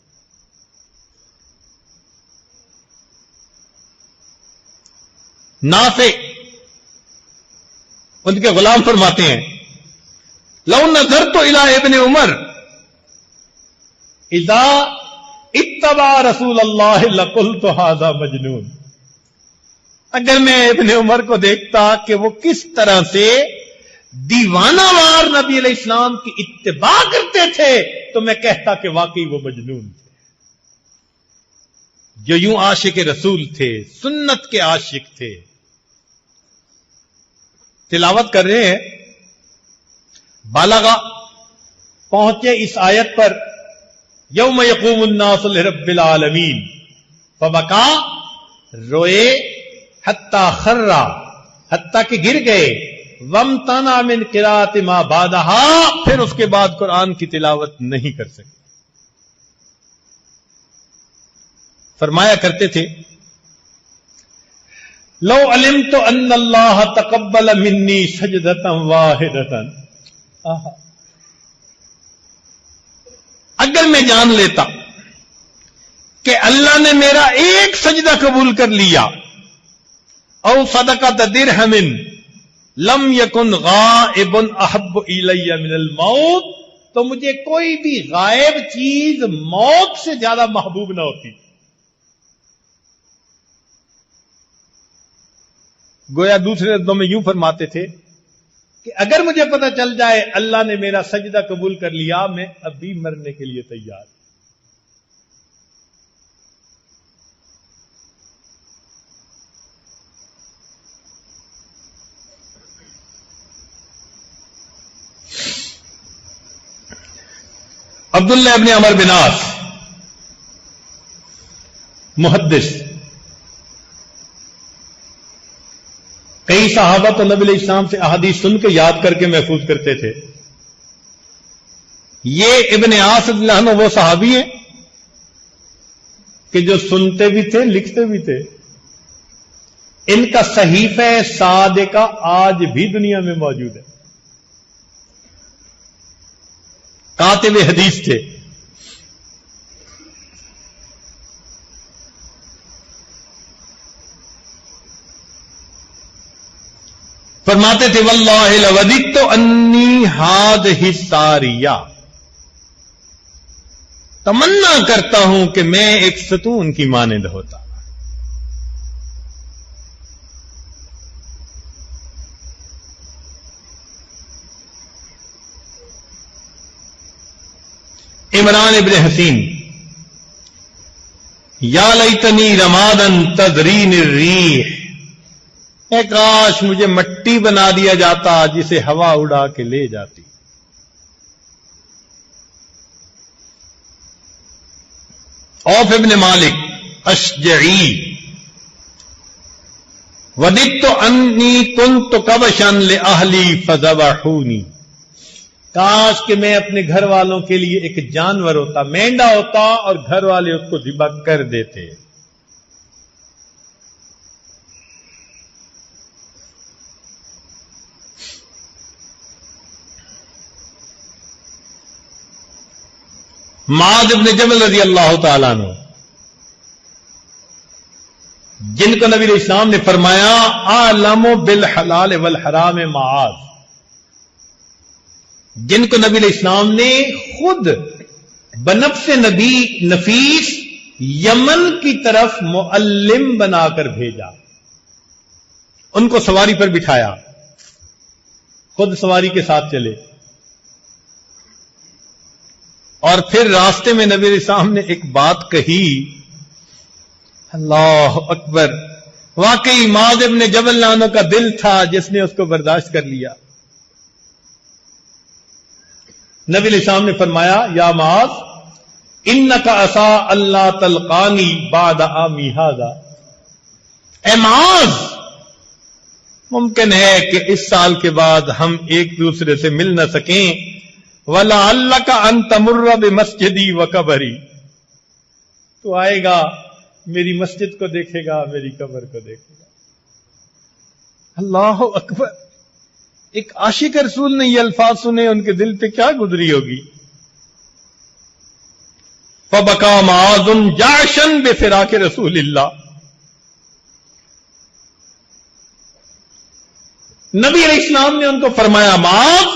نافع ان کے غلام فرماتے ہیں لو نظرت الی ابن عمر اذا اتبع رسول اللہ لقلت هذا مجنون، اگر میں ابن عمر کو دیکھتا کہ وہ کس طرح سے دیوانہ وار نبی علیہ السلام کی اتباع کرتے تھے تو میں کہتا کہ واقعی وہ مجنون تھے، جو یوں عاشق رسول تھے، سنت کے عاشق تھے۔ تلاوت کر رہے ہیں، بالغ پہنچے اس آیت پر یوم یقوم الناس لرب العالمین فبکا، روئے حتی خرا، حتی کہ گر گئے، وامتنع من قراءۃ ما بعدها، پھر اس کے بعد قرآن کی تلاوت نہیں کر سکے۔ فرمایا کرتے تھے لو علمت ان اللہ تقبل منی سجدۃ واحدۃ، اگر میں جان لیتا کہ اللہ نے میرا ایک سجدہ قبول کر لیا، او صدقۃ درہم لم یکن غائب احب الی من الموت، تو مجھے کوئی بھی غائب چیز موت سے زیادہ محبوب نہ ہوتی۔ گویا دوسرے لفظوں میں یوں فرماتے تھے کہ اگر مجھے پتہ چل جائے اللہ نے میرا سجدہ قبول کر لیا، میں ابھی مرنے کے لیے تیار۔ عبداللہ ابن عمر بن عاص محدث، کئی صحابہ تو نبی علیہ السلام سے احادیث سن کے یاد کر کے محفوظ کرتے تھے۔ یہ ابن عاص رضی اللہ عنہ وہ صحابی ہیں کہ جو سنتے بھی تھے، لکھتے بھی تھے۔ ان کا صحیفہ صادقہ آج بھی دنیا میں موجود ہے، کاتب حدیث تھے۔ فرماتے تھے واللہ لوددت انی ہذہ الساریہ، تمنا کرتا ہوں کہ میں ایک ستون کی مانند ہوتا. عمران ابن حسین یا لیتنی رمادن تذرین الریح، اے کاش مجھے مٹی بنا دیا جاتا جسے ہوا اڑا کے لے جاتی. اوف ابن مالک اشجعی وددت انی کنت کبشا لأہلی فذبحونی، کاش کہ میں اپنے گھر والوں کے لیے ایک جانور ہوتا، مینڈا ہوتا، اور گھر والے اس کو ذبح کر دیتے. معاذ بن جبل رضی اللہ تعالیٰ عنہ، جن کو نبی علیہ السلام نے فرمایا عالم بالحلال والحرام معاذ، جن کو نبی علیہ السلام نے خود بنفس نبی نفیس یمن کی طرف معلم بنا کر بھیجا، ان کو سواری پر بٹھایا، خود سواری کے ساتھ چلے، اور پھر راستے میں نبی علیہ السلام نے ایک بات کہی، اللہ اکبر، واقعی معاذ ابن جبل عنہ کا دل تھا جس نے اس کو برداشت کر لیا. نبی علیہ السلام نے فرمایا یا معاذ انک عسى اللہ تلقانی بعد عامی ھذا، اے معاذ ممکن ہے کہ اس سال کے بعد ہم ایک دوسرے سے مل نہ سکیں، وَلَعَلَّكَ أَن تَمُرَّ بِمَسْجِدِي وَقَبْرِي، تو آئے گا میری مسجد کو دیکھے گا، میری قبر کو دیکھے گا. اللہ اکبر، ایک عاشق رسول نے یہ الفاظ سنے، ان کے دل پہ کیا گزری ہوگی. فَبَكَى مُعَاذٌ جَعْشًا بِفِرَاقِ رسول اللہ، نبی علیہ السلام نے ان کو فرمایا معاذ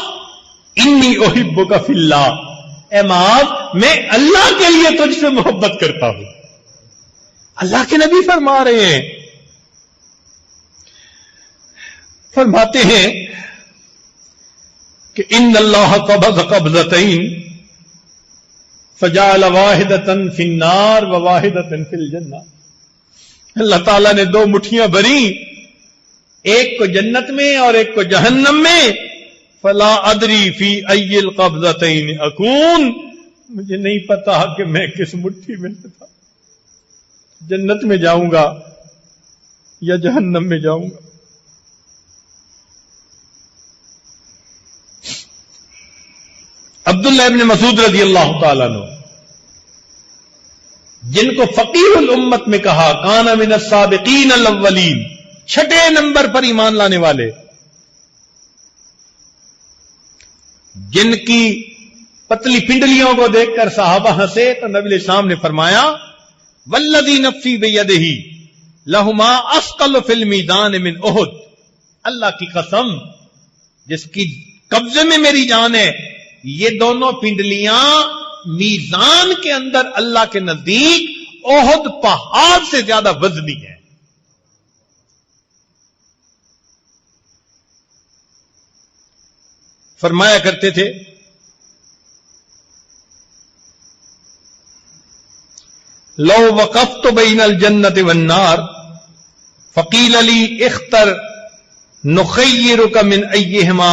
انی احبک فی اللہ، اے معاذ میں اللہ کے لیے تجھ سے محبت کرتا ہوں. اللہ کے نبی فرما رہے ہیں، فرماتے ہیں کہ ان اللہ قبض قبضتین فجعل واحدۃ فی النار وواحدۃ فی الجنہ، اللہ تعالیٰ نے دو مٹھیاں بھری، ایک کو جنت میں اور ایک کو جہنم میں. فلا ادری فی ای القبضتین اکون، مجھے نہیں پتا کہ میں کس مٹھی میں تھا، جنت میں جاؤں گا یا جہنم میں جاؤں گا. عبداللہ ابن مسعود رضی اللہ تعالیٰ عنہ، جن کو فقیہ الامت میں کہا کان من السابقین الاولین، چھٹے نمبر پر ایمان لانے والے، جن کی پتلی پنڈلیوں کو دیکھ کر صحابہ ہنسے تو نبی علیہ السلام نے فرمایا والذی نفسی بیدہ لہما اثقل فی المیزان من احد، اللہ کی قسم جس کی قبضے میں میری جان ہے، یہ دونوں پنڈلیاں میزان کے اندر اللہ کے نزدیک احد پہاڑ سے زیادہ وزنی ہیں. فرمایا کرتے تھے لو وقفت بین الجنت والنار فقیل لی اختر نخیرک من ایہما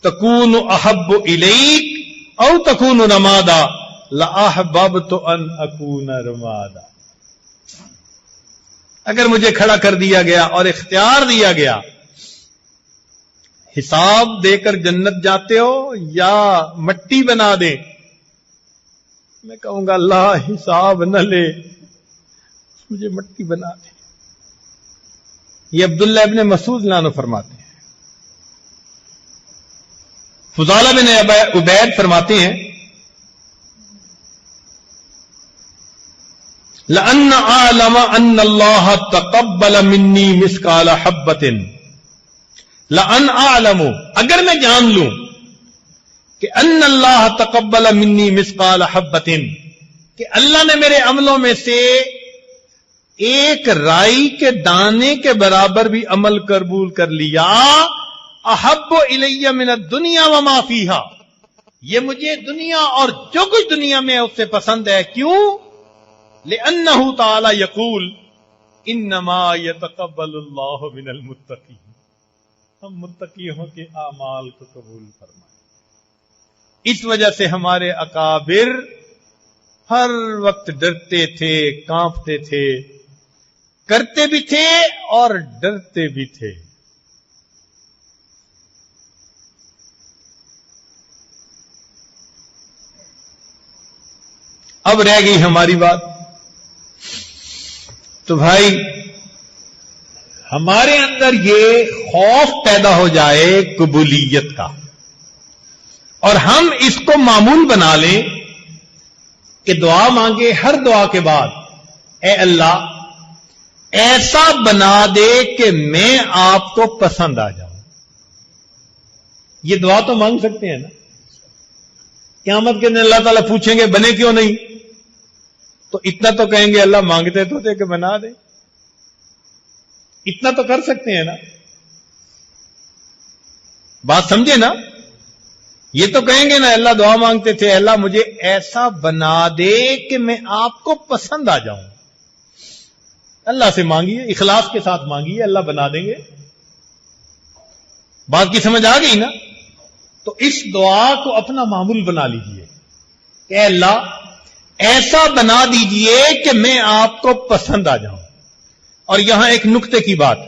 تکون احب الیک او تکون رمادا لاحببت ان اکون رمادا. اگر مجھے کھڑا کر دیا گیا اور اختیار دیا گیا حساب دے کر جنت جاتے ہو یا مٹی بنا دے، میں کہوں گا اللہ حساب نہ لے، مجھے مٹی بنا دے. یہ عبداللہ ابن مسعود لانو فرماتے ہیں. فضالہ بن عبید فرماتے ہیں لأن أعلم أن الله تقبل مني مثقال حبة، لأن أعلم اگر میں جان لوں کہ ان اللہ تقبل منی مثقال حبۃ، کہ اللہ نے میرے عملوں میں سے ایک رائی کے دانے کے برابر بھی عمل قبول کر لیا، احب الی من الدنیا وما فیہا، یہ مجھے دنیا اور جو کچھ دنیا میں ہے اس سے پسند ہے. کیوں؟ لأنہ تعالی یقول انما یتقبل اللہ من المتقین، ہم متقیوں کے اعمال کو قبول فرمائیں. اس وجہ سے ہمارے اکابر ہر وقت ڈرتے تھے، کانپتے تھے، کرتے بھی تھے اور ڈرتے بھی تھے. اب رہ گئی ہماری بات. تو بھائی ہمارے اندر یہ خوف پیدا ہو جائے قبولیت کا، اور ہم اس کو معمول بنا لیں کہ دعا مانگے ہر دعا کے بعد، اے اللہ ایسا بنا دے کہ میں آپ کو پسند آ جاؤں. یہ دعا تو مانگ سکتے ہیں نا. قیامت کے دن اللہ تعالیٰ پوچھیں گے بنے کیوں نہیں، تو اتنا تو کہیں گے اللہ مانگتے تو تھے کہ بنا دے. اتنا تو کر سکتے ہیں نا. بات سمجھے نا. یہ تو کہیں گے نا اللہ دعا مانگتے تھے اللہ مجھے ایسا بنا دے کہ میں آپ کو پسند آ جاؤں. اللہ سے مانگیے، اخلاص کے ساتھ مانگیے، اللہ بنا دیں گے. بات کی سمجھ آ گئی نا. تو اس دعا کو اپنا معمول بنا لیجئے کہ اے اللہ ایسا بنا دیجئے کہ میں آپ کو پسند آ جاؤں. اور یہاں ایک نکتے کی بات،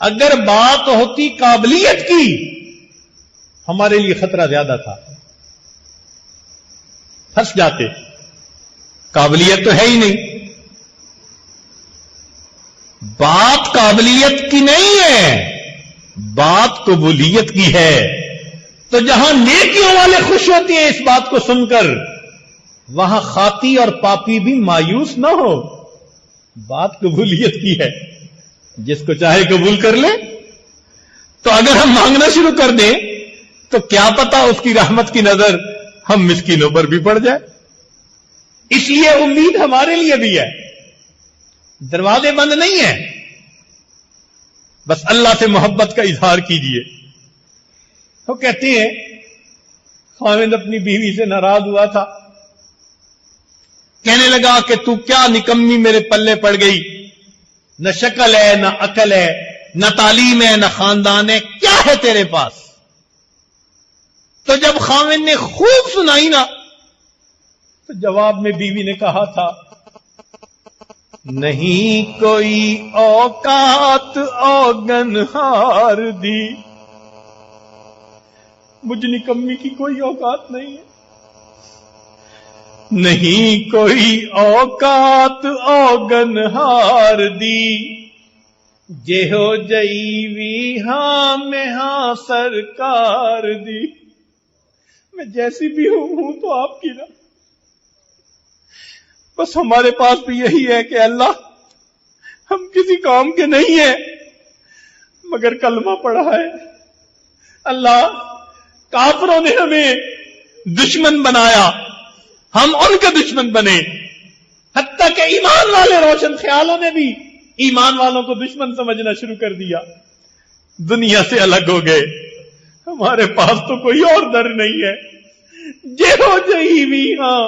اگر بات ہوتی قابلیت کی ہمارے لیے خطرہ زیادہ تھا، پھنس جاتے. قابلیت تو ہے ہی نہیں. بات قابلیت کی نہیں ہے، بات قبولیت کی ہے. تو جہاں نیکیوں والے خوش ہوتے ہیں اس بات کو سن کر، وہاں خاطی اور پاپی بھی مایوس نہ ہو. بات قبولیت کی ہے، جس کو چاہے قبول کر لے. تو اگر ہم مانگنا شروع کر دیں تو کیا پتا اس کی رحمت کی نظر ہم مسکینوں پر بھی پڑ جائے. اس لیے امید ہمارے لیے بھی ہے، دروازے بند نہیں ہیں. بس اللہ سے محبت کا اظہار کیجیے. وہ کہتے ہیں خاوند اپنی بیوی سے ناراض ہوا تھا، کہنے لگا کہ تو کیا نکمی میرے پلے پڑ گئی، نہ شکل ہے نہ عقل ہے نہ تعلیم ہے نہ خاندان ہے، کیا ہے تیرے پاس؟ تو جب خاوند نے خوب سنائی نا تو جواب میں بیوی نے کہا تھا نہیں کوئی اوقات اوگن ہار دی. مجھ نکمی کی کوئی اوقات نہیں ہے، نہیں کوئی اوقات اوگن ہار دی، جے ہو جئی وی ہاں میں ہاں سرکار دی. میں جیسی بھی ہوں تو آپ کی نا. بس ہمارے پاس بھی یہی ہے کہ اللہ ہم کسی کام کے نہیں ہیں مگر کلمہ پڑھا ہے. اللہ کافروں نے ہمیں دشمن بنایا، ہم ان کے دشمن بنے. حتیٰ کہ ایمان والے روشن خیالوں نے بھی ایمان والوں کو دشمن سمجھنا شروع کر دیا. دنیا سے الگ ہو گئے. ہمارے پاس تو کوئی اور در نہیں ہے. جے ہو جئی بھی ہاں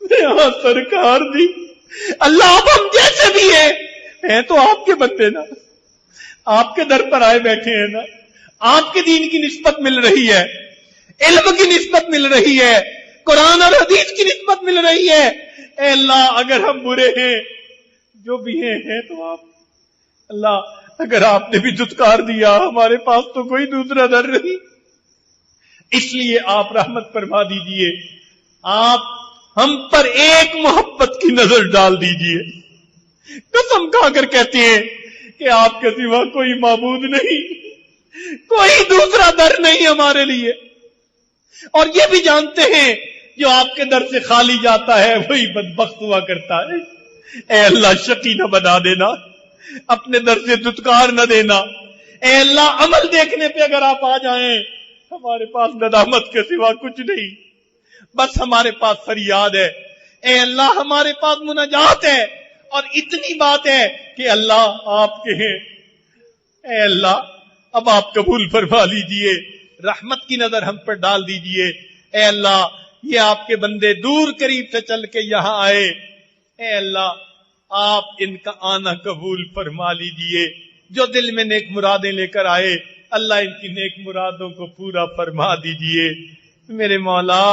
یہاں سرکار دی. اللہ اب ہم جیسے بھی ہیں تو آپ کے بندے نا، آپ کے در پر آئے بیٹھے ہیں نا. آپ کے دین کی نسبت مل رہی ہے، علم کی نسبت مل رہی ہے، قرآن اور حدیث کی نسبت مل رہی ہے. اے اللہ اگر ہم برے ہیں جو بھی ہیں تو آپ اللہ اگر آپ نے بھی دھتکار دیا ہمارے پاس تو کوئی دوسرا در نہیں. اس لیے آپ رحمت فرما دیجئے، آپ ہم پر ایک محبت کی نظر ڈال دیجئے. قسم کھا کر کہتے ہیں کہ آپ کے سوا کوئی معبود نہیں، کوئی دوسرا در نہیں ہمارے لیے. اور یہ بھی جانتے ہیں جو آپ کے در سے خالی جاتا ہے وہی بدبخت ہوا کرتا ہے. اے اللہ شقی نہ بنا دینا، اپنے در سے دھتکار نہ دینا. اے اللہ عمل دیکھنے پہ اگر آپ آ جائیں ہمارے پاس ندامت کے سوا کچھ نہیں. بس ہمارے پاس فریاد ہے، اے اللہ ہمارے پاس مناجات ہے، اور اتنی بات ہے کہ اللہ آپ کے ہیں، اے اللہ اب آپ قبول فرما لیجئے، رحمت کی نظر ہم پر ڈال دیجئے، اے اللہ یہ آپ کے بندے دور قریب سے چل کے یہاں آئے، اے اللہ آپ ان کا آنا قبول فرما لیجئے، جو دل میں نیک مرادیں لے کر آئے اللہ ان کی نیک مرادوں کو پورا فرما دیجئے۔ میرے مولا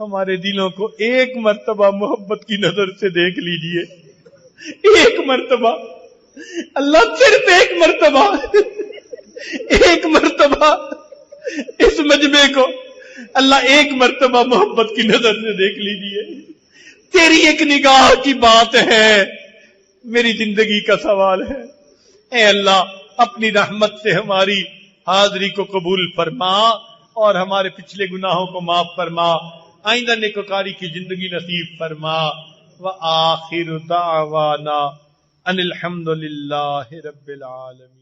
ہمارے دلوں کو ایک مرتبہ محبت کی نظر سے دیکھ لیجئے، ایک مرتبہ اللہ، صرف ایک مرتبہ، ایک مرتبہ اس مجمع کو اللہ ایک مرتبہ محبت کی نظر سے دیکھ لیجئے۔ تیری ایک نگاہ کی بات ہے، میری زندگی کا سوال ہے، اے اللہ اپنی رحمت سے ہماری حاضری کو قبول فرما اور ہمارے پچھلے گناہوں کو معاف فرما، آئندہ نیکوکاری کی زندگی نصیب فرما۔ وآخر دعوانا ان الحمد للہ رب العالمین۔